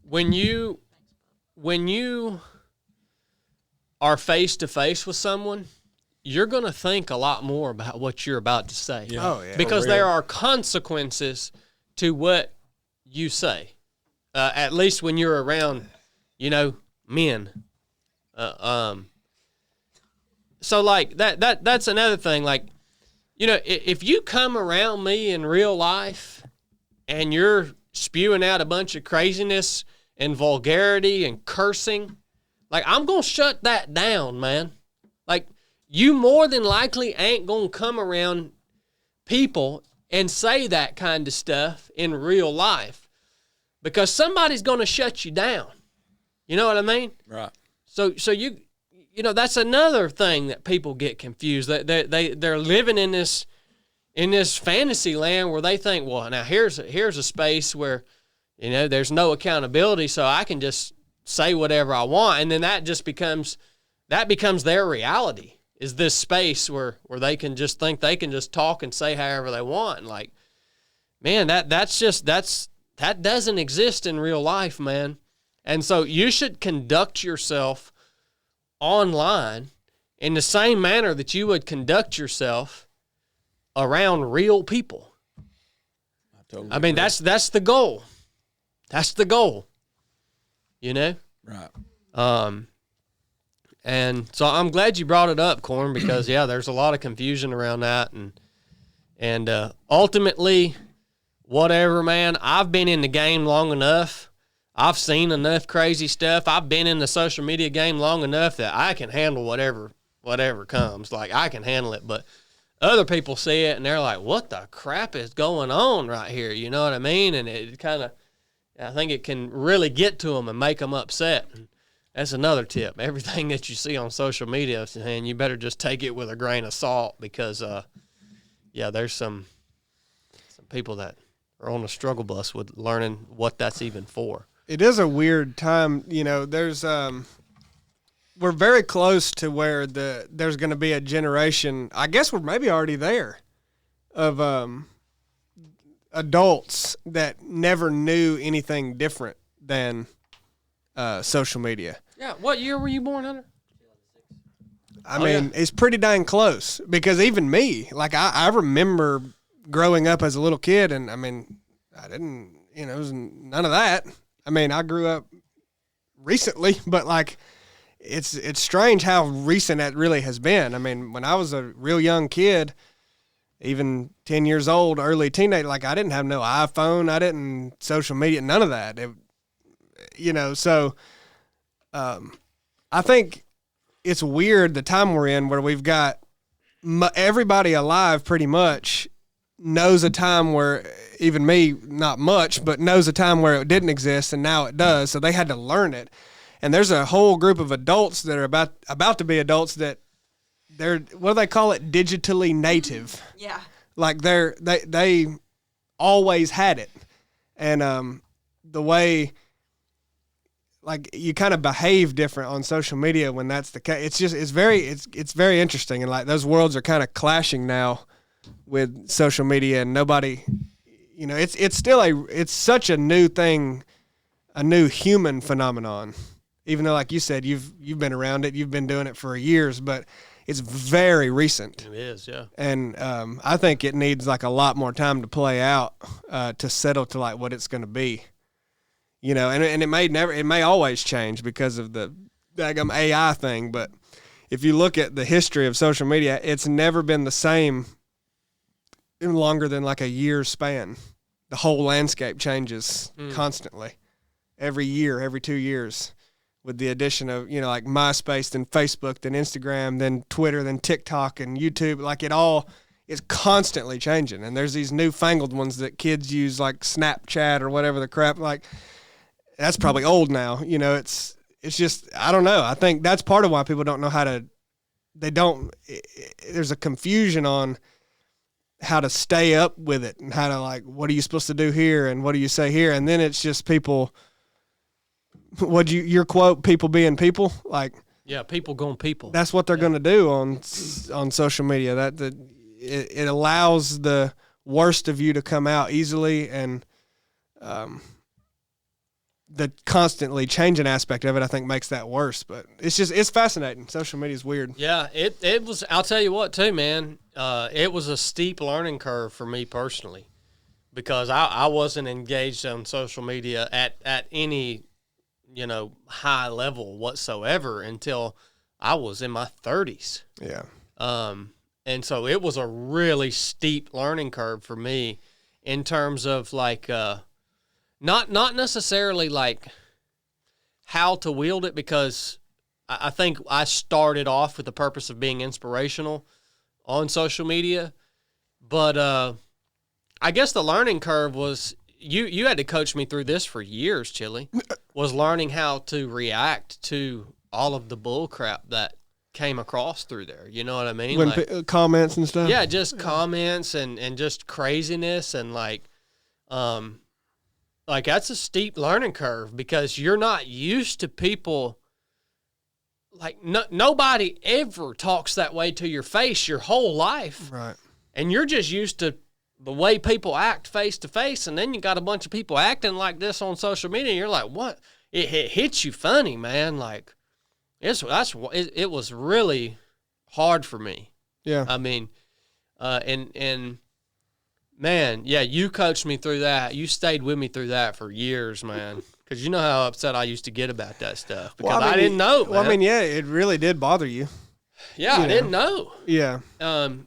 when you are face to face with someone, you're going to think a lot more about what you're about to say. Yeah. Oh, yeah. Because there are consequences to what you say. At least when you're around, men. So like that's another thing. Like, if you come around me in real life and you're spewing out a bunch of craziness and vulgarity and cursing, like I'm going to shut that down, man. Like, you more than likely ain't going to come around people and say that kind of stuff in real life because somebody's going to shut you down. You know what I mean? Right. So that's another thing that people get confused. They're living in this fantasy land where they think, well, now here's a space where, there's no accountability, so I can just say whatever I want, and then that becomes their reality. Is this space where they can just think they can just talk and say however they want. And like, man, that doesn't exist in real life, man. And so you should conduct yourself online in the same manner that you would conduct yourself around real people. I mean, that's the goal. That's the goal. Right. And so I'm glad you brought it up, Corn, because there's a lot of confusion around that, and ultimately, whatever, man. I've been in the game long enough. I've seen enough crazy stuff. I've been in the social media game long enough that I can handle whatever comes. Like, I can handle it, but other people see it and they're like, "What the crap is going on right here?" You know what I mean? And it kind of, I think it can really get to them and make them upset. That's another tip. Everything that you see on social media, and you better just take it with a grain of salt because, there's some people that are on the struggle bus with learning what that's even for. It is a weird time. There's we're very close to where there's going to be a generation. I guess we're maybe already there of adults that never knew anything different than social media. Yeah, what year were you born, Hunter? I mean, it's pretty dang close because even me, like I remember growing up as a little kid, and I mean, I didn't, it was none of that. I mean, I grew up recently, but like it's strange how recent that really has been. I mean, when I was a real young kid, even 10 years old, early teenager, like I didn't have no iPhone, I didn't social media, none of that. So I think it's weird the time we're in where we've got everybody alive pretty much knows a time where, even me, not much, but knows a time where it didn't exist and now it does. So they had to learn it. And there's a whole group of adults that are about to be adults that they're, what do they call it? Digitally native. Yeah. Like they always had it. And the way, like, you kind of behave different on social media when that's the case. It's very interesting. And like those worlds are kind of clashing now with social media, and nobody, it's still it's such a new thing, a new human phenomenon, even though, like you said, you've been around it, you've been doing it for years, but it's very recent. It is, yeah. And I think it needs like a lot more time to play out to settle to like what it's going to be. And it may always change because of the daggum AI thing. But if you look at the history of social media, it's never been the same in longer than like a year span. The whole landscape changes constantly, every year, every 2 years, with the addition of, like MySpace, then Facebook, then Instagram, then Twitter, then TikTok and YouTube. Like it all is constantly changing. And there's these newfangled ones that kids use, like Snapchat or whatever the crap, like, that's probably old now. It's just, I don't know. I think that's part of why people don't know there's a confusion on how to stay up with it and how to, like, what are you supposed to do here and what do you say here? And then it's just people, your quote, people being people, like, yeah, people going people. That's what they're going to do on social media. It allows the worst of you to come out easily, and, the constantly changing aspect of it, I think, makes that worse. But it's fascinating. Social media is weird. Yeah, it was. I'll tell you what, too, man. It was a steep learning curve for me personally, because I wasn't engaged on social media at any, high level whatsoever until I was in my 30s. Yeah. And so it was a really steep learning curve for me in terms of like. Not necessarily like how to wield it, because I think I started off with the purpose of being inspirational on social media. But I guess the learning curve was, you had to coach me through this for years, Chili, was learning how to react to all of the bull crap that came across through there. You know what I mean? When comments and stuff? Yeah, just comments and just craziness and like that's a steep learning curve, because you're not used to people, like nobody ever talks that way to your face your whole life. Right. And you're just used to the way people act face to face, and then you got a bunch of people acting like this on social media, and you're like, what? It hits you funny, man. Like, it was really hard for me. Yeah. I mean, and man, yeah, you coached me through that. You stayed with me through that for years, man. Because you know how upset I used to get about that stuff. Because I didn't know, man. Well, I mean, yeah, it really did bother you. Yeah, I didn't know. Yeah. And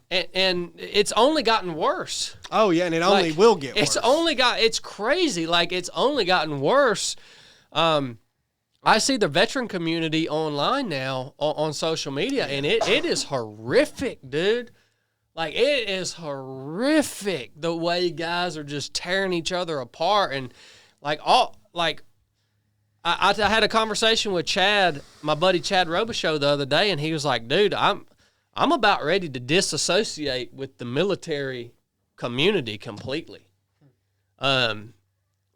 it's only gotten worse. Oh, yeah, and it only will get worse. It's crazy. Like, it's only gotten worse. I see the veteran community online now on social media, and it is horrific, dude. Like, it is horrific the way guys are just tearing each other apart. And I had a conversation with Chad, my buddy Chad Robichaux, the other day, and he was like, dude, I'm about ready to disassociate with the military community completely.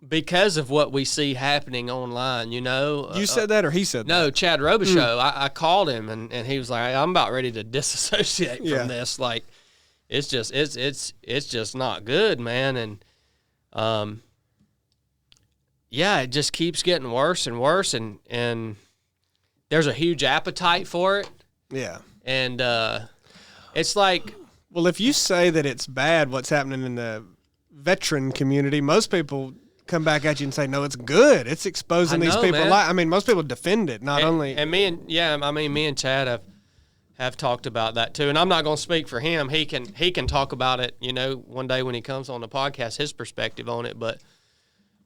Because of what we see happening online, You said that, or he said that? No, Chad Robichaux. I called him, and he was like, I'm about ready to disassociate from this. Like, it's just not good, man. And it just keeps getting worse and worse, and there's a huge appetite for it. Yeah. And it's like, Well, if you say that it's bad what's happening in the veteran community, most people come back at you and say, no, it's good. It's exposing I these know, people. man. I mean, most people defend it, not only. and me and Chad have talked about that too. And I'm not going to speak for him. He can talk about it, one day when he comes on the podcast, his perspective on it. But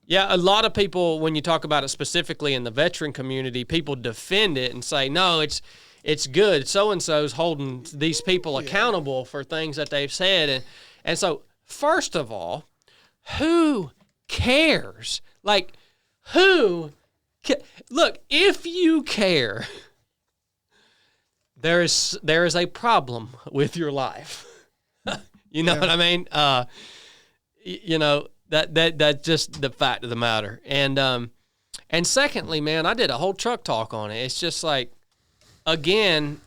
yeah, a lot of people, when you talk about it specifically in the veteran community, people defend it and say, no, it's good. So-and-so's holding these people accountable for things that they've said. And so, first of all, who cares? Like, look, if you care, there is a problem with your life. You know what I mean? That's just the fact of the matter. And secondly, man, I did a whole truck talk on it. It's just like, again,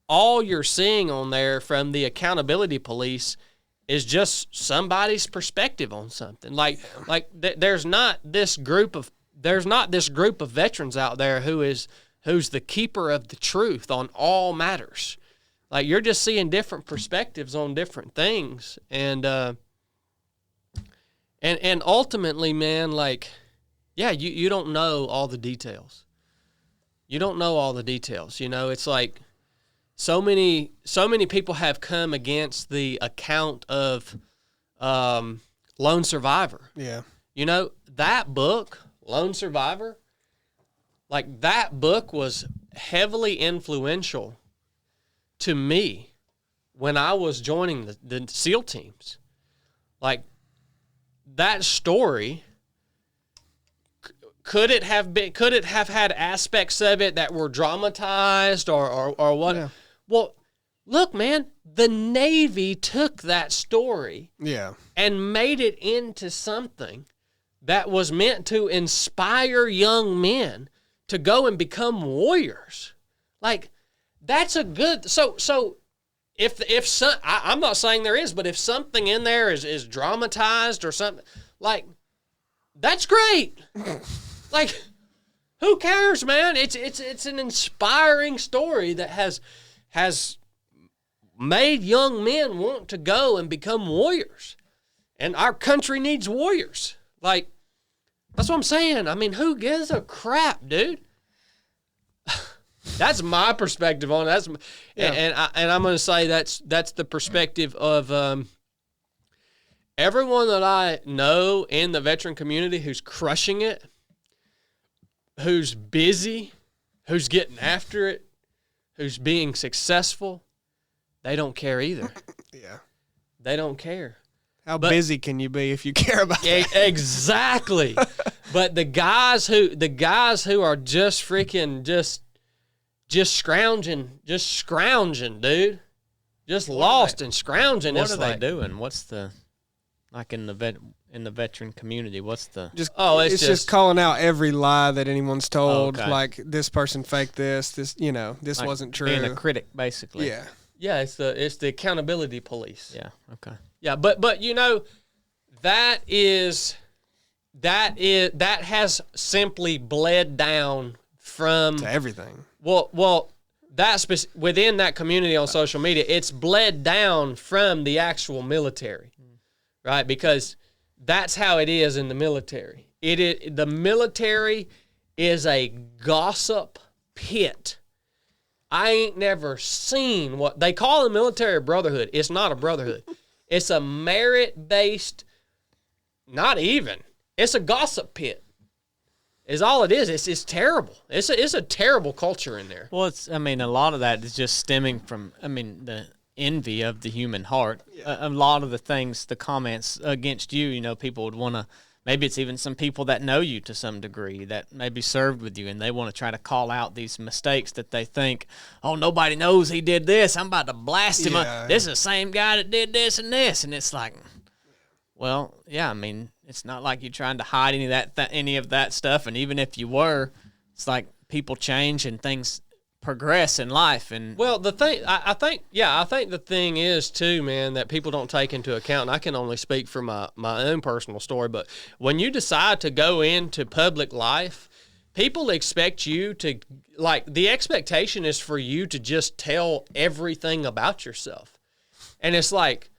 all you're seeing on there from the accountability police is just somebody's perspective on something. There's not this group of veterans out there who's the keeper of the truth on all matters. Like, you're just seeing different perspectives on different things, and ultimately, man, like, yeah, you don't know all the details. You don't know all the details. It's like so many people have come against the account of Lone Survivor. Yeah. That book, Lone Survivor, like, that book was heavily influential to me when I was joining the SEAL teams. Like, that story, could it have had aspects of it that were dramatized or what? Yeah. Well, look, man, the Navy took that story and made it into something that was meant to inspire young men to go and become warriors. Like, that's a good, so if some, I'm not saying there is, but if something in there is dramatized or something, like, that's great. Like, who cares, man? It's an inspiring story that has made young men want to go and become warriors. And our country needs warriors. Like, that's what I'm saying. I mean, who gives a crap, dude? That's my perspective on it. And I'm going to say that's the perspective of everyone that I know in the veteran community who's crushing it, who's busy, who's getting after it, who's being successful. They don't care either. Yeah. They don't care. How busy can you be if you care about it? Exactly. But the guys who are just freaking just scrounging, dude. Just lost and scrounging. What are they doing? What's the, like, in the veteran community, what's the it's just calling out every lie that anyone's told. Okay. Like, this person faked this this like wasn't true. being a critic, basically? Yeah. Yeah, it's the accountability police. Yeah. Okay. Yeah, but that has simply bled down from To everything. Well, within that community on social media, it's bled down from the actual military, right? Because that's how it is in the military. The military is a gossip pit. I ain't never seen what they call the military brotherhood. It's not a brotherhood. It's a merit-based, not even. It's a gossip pit. Is all it is. It's terrible. It's a terrible culture in there. Well, a lot of that is just stemming from, the envy of the human heart. Yeah. A lot of the things, the comments against you, people would want to, maybe it's even some people that know you to some degree that maybe served with you, and they want to try to call out these mistakes that they think, oh, nobody knows he did this. I'm about to blast him. This is the same guy that did this and this. And it's like, well, yeah, it's not like you're trying to hide any of that stuff. And even if you were, it's like people change and things progress in life. And well, the thing, I think the thing is too, man, that people don't take into account, and I can only speak for my own personal story, but when you decide to go into public life, people expect you to, like, the expectation is for you to just tell everything about yourself. And it's like,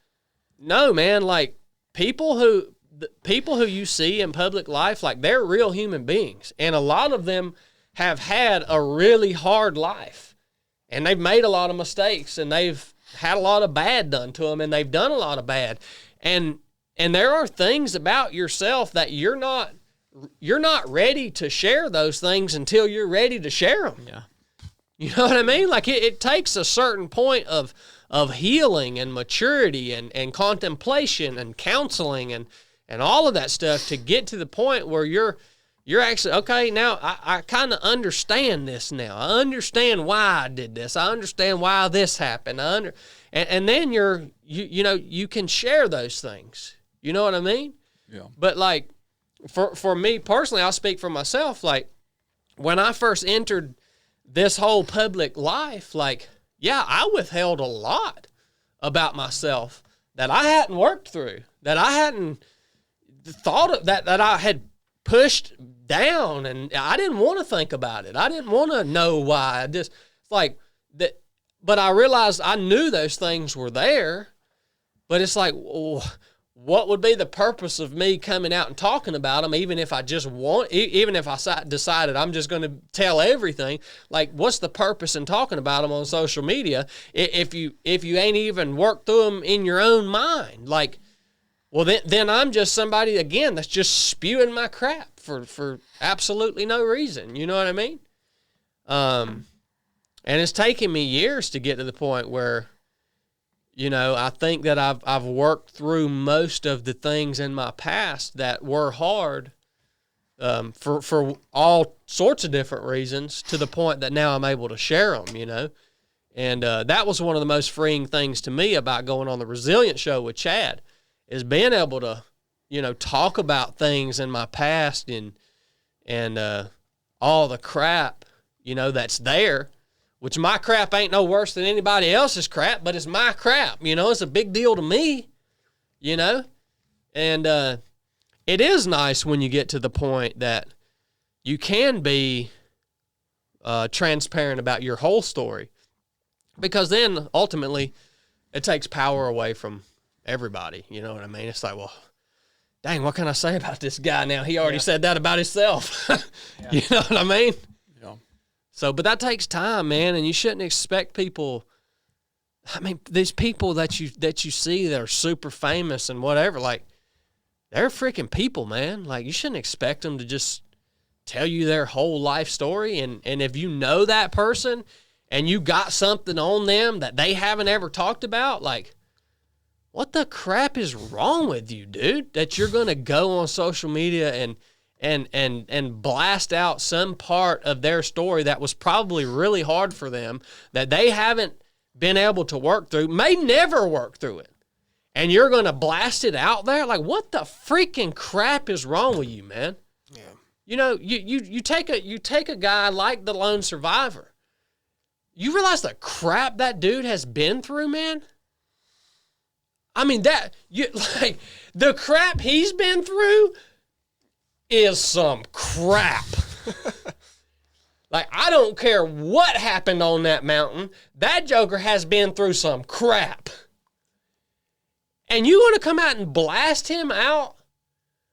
no, man, like, people who you see in public life, like, they're real human beings. And a lot of them have had a really hard life. And they've made a lot of mistakes, and they've had a lot of bad done to them, and they've done a lot of bad. And there are things about yourself that you're not ready to share those things until you're ready to share them. Yeah. You know what I mean? Like, it takes a certain point of healing and maturity and contemplation and counseling and all of that stuff to get to the point where you're actually, okay, now I kind of understand this now. I understand why I did this. I understand why this happened. And then you can share those things. You know what I mean? Yeah. But, like, for me personally, I'll speak for myself. Like, when I first entered this whole public life, like, yeah, I withheld a lot about myself that I hadn't worked through, that I hadn't thought of, that I had pushed down, and I didn't want to think about it. I didn't want to know why. It's like that. But I realized I knew those things were there, but it's like, what would be the purpose of me coming out and talking about them, even if I decided I'm just going to tell everything? Like, what's the purpose in talking about them on social media if you ain't even worked through them in your own mind? Like, well, then I'm just somebody, again, that's just spewing my crap for absolutely no reason. You know what I mean? And it's taken me years to get to the point where, you know, I think that I've worked through most of the things in my past that were hard, for all sorts of different reasons, to the point that now I'm able to share them, you know. And that was one of the most freeing things to me about going on the Resilient Show with Chad, is being able to, you know, talk about things in my past and all the crap, you know, that's there. Which my crap ain't no worse than anybody else's crap, but it's my crap, you know. It's a big deal to me, you know. And it is nice when you get to the point that you can be transparent about your whole story, because then ultimately it takes power away from everybody, you know what I mean? It's like, well, dang, what can I say about this guy now? He already said that about himself. You know what I mean? So, but that takes time, man, and you shouldn't expect people. I mean, these people that you see that are super famous and whatever, like, they're freaking people, man. Like, you shouldn't expect them to just tell you their whole life story. And if you know that person and you got something on them that they haven't ever talked about, like, what the crap is wrong with you, dude? That you're gonna go on social media and blast out some part of their story that was probably really hard for them, that they haven't been able to work through, may never work through it, and you're going to blast it out there? Like, what the freaking crap is wrong with you, man? Yeah. You know, you take a guy like the lone survivor. You realize the crap that dude has been through, man? I mean, like, the crap he's been through is some crap. Like, I don't care what happened on that mountain. That joker has been through some crap. And you want to come out and blast him out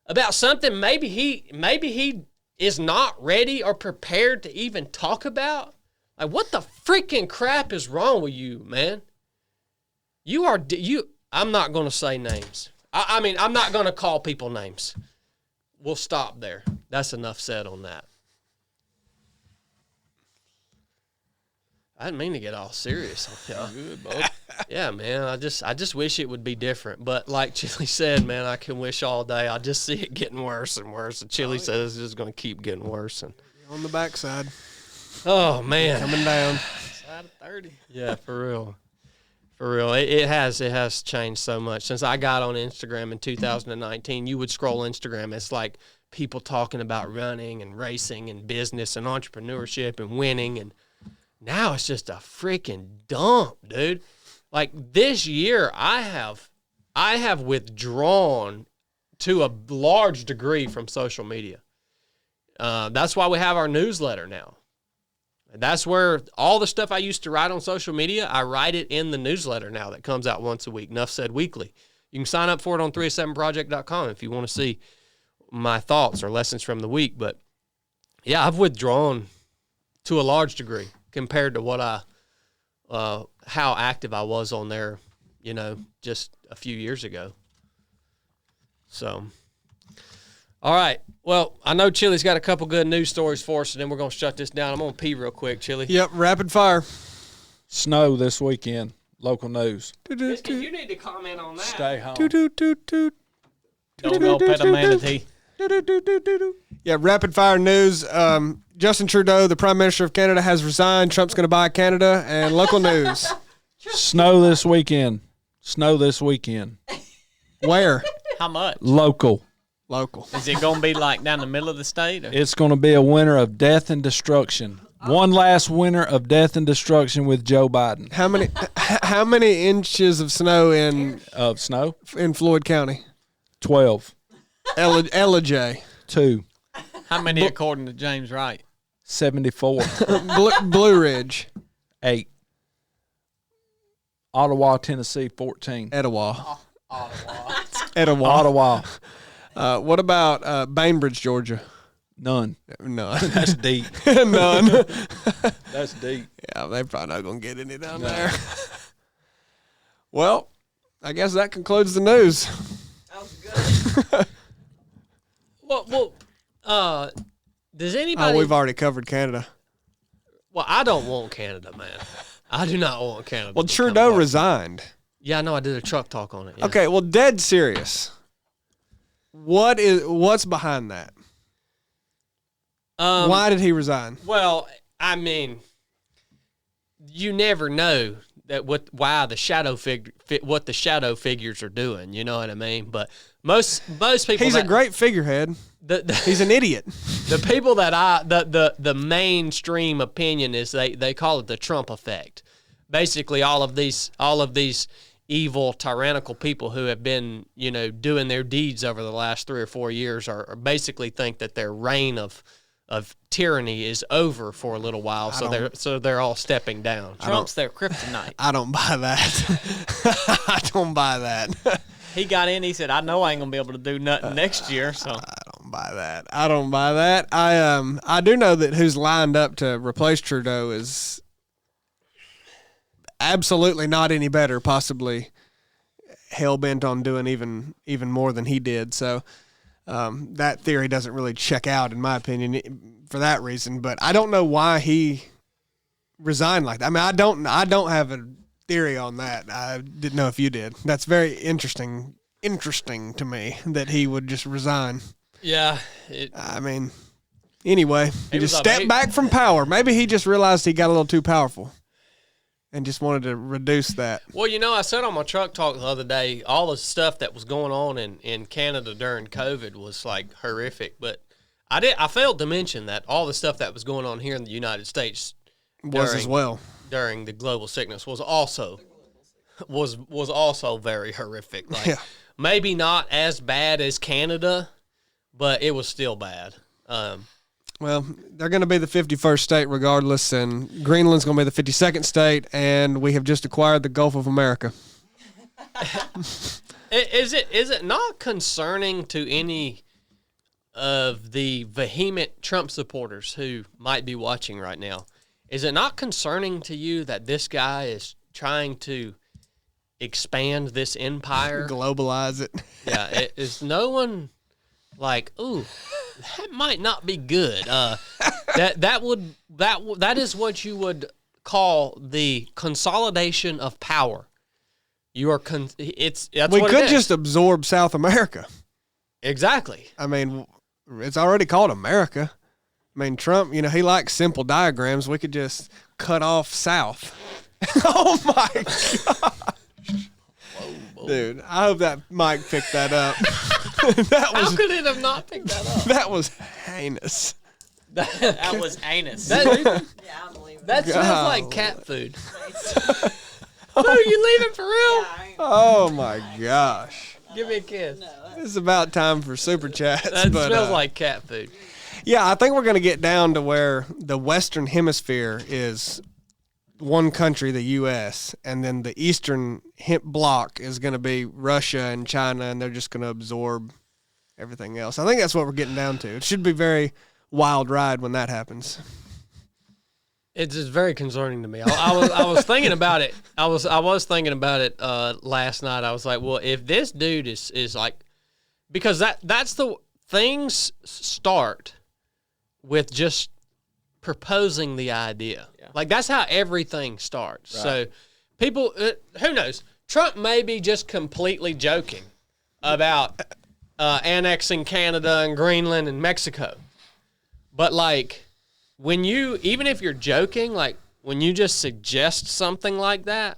about something maybe he is not ready or prepared to even talk about? Like, what the freaking crap is wrong with you, man? I'm not going to say names. I mean, I'm not going to call people names. We'll stop there. That's enough said on that. I didn't mean to get all serious on y'all. Good, bud. Yeah, man. I just wish it would be different. But like Chili said, man, I can wish all day. I just see it getting worse and worse. And Chili says it's just going to keep getting worse. And On the backside. oh man, Coming down. Side of 30. yeah, for real. For real, it has changed so much. Since I got on Instagram in 2019, you would scroll Instagram, it's like people talking about running and racing and business and entrepreneurship and winning, and now it's just a freaking dump, dude. Like, this year, I have withdrawn to a large degree from social media. That's why we have our newsletter now. That's where all the stuff I used to write on social media, I write it in the newsletter now that comes out once a week, Nuff Said Weekly. You can sign up for it on 307project.com if you want to see my thoughts or lessons from the week. But, yeah, I've withdrawn to a large degree compared to what how active I was on there, just a few years ago. So, all right. Well, I know Chili's got a couple good news stories for us, and then we're going to shut this down. I'm going to pee real quick, Chili. Yep, rapid fire. Snow this weekend. Local news. You need to comment on that. Stay home. Don't go pet a manatee. Yeah, rapid fire news. Justin Trudeau, the Prime Minister of Canada, has resigned. Trump's going to buy Canada. And local news. Snow this weekend. Where? How much? Local. Is it going to be like down the middle of the state? Or? It's going to be a winter of death and destruction. One last winter of death and destruction with Joe Biden. How many inches of snow in Floyd County? 12. Ella J. 2. How many according to James Wright? 74. Blue Ridge. 8. Ottawa, Tennessee, 14. Etowah. What about Bainbridge, Georgia? None. That's deep. None. That's deep. Yeah, they're probably not going to get any down there. Well, I guess that concludes the news. That was good. Well, does anybody... Oh, we've already covered Canada. Well, I don't want Canada, man. I do not want Canada. Well, Trudeau resigned. Yeah, I know. I did a truck talk on it. Yeah. Okay, well, dead serious. What's behind that? Why did he resign? Well, I mean, you never know that what the shadow figures are doing. You know what I mean? But most people. He's a great figurehead. He's an idiot. The people that the mainstream opinion is they call it the Trump effect. Basically, all of these evil, tyrannical people who have been doing their deeds over the last 3 or 4 years are basically think that their reign of tyranny is over for a little while, so they're all stepping down. Trump's their kryptonite. I don't buy that. I don't buy that. He got in. He said, "I know I ain't gonna be able to do nothing next year." So I don't buy that. I do know that who's lined up to replace Trudeau is absolutely not any better. Possibly hell bent on doing even more than he did. So. That theory doesn't really check out, in my opinion, for that reason. But I don't know why he resigned like that. I mean, I don't have a theory on that. I didn't know if you did. That's very interesting to me that he would just resign. Yeah. Anyway, he just stepped back from power. Maybe he just realized he got a little too powerful and just wanted to reduce that. Well, I said on my truck talk the other day, all the stuff that was going on in Canada during COVID was like horrific. But I failed to mention that all the stuff that was going on here in the United States as well during the global sickness was also very horrific. Like, maybe not as bad as Canada, but it was still bad. Well, they're going to be the 51st state regardless, and Greenland's going to be the 52nd state, and we have just acquired the Gulf of America. Is it not concerning to any of the vehement Trump supporters who might be watching right now? Is it not concerning to you that this guy is trying to expand this empire? Globalize it. Yeah, is no one like, ooh, that might not be good. That is what you would call the consolidation of power. You are we could just absorb South America. Exactly. I mean, it's already called America. I mean, Trump, he likes simple diagrams. We could just cut off South. Oh my gosh. Whoa. Dude, I hope that Mike picked that up. How could it have not picked that up? That was heinous. That was anus. Yeah, I believe it. That smells like cat food. Oh, you leaving for real? Yeah, Oh my gosh. Give me a kiss. It's about time for super chats. That smells like cat food. Yeah, I think we're going to get down to where the Western Hemisphere is one country, the U.S., and then the Eastern bloc is going to be Russia and China, and they're just going to absorb everything else. I think that's what we're getting down to. It should be a very wild ride when that happens. It's just very concerning to me. I was thinking about it. I was thinking about it last night. I was like, well, if this dude is like, because that's the things start with just proposing the idea. Yeah. Like that's how everything starts. Right. So people, who knows? Trump may be just completely joking about annexing Canada and Greenland and Mexico, but like. When you, even if you're joking, like when you just suggest something like that,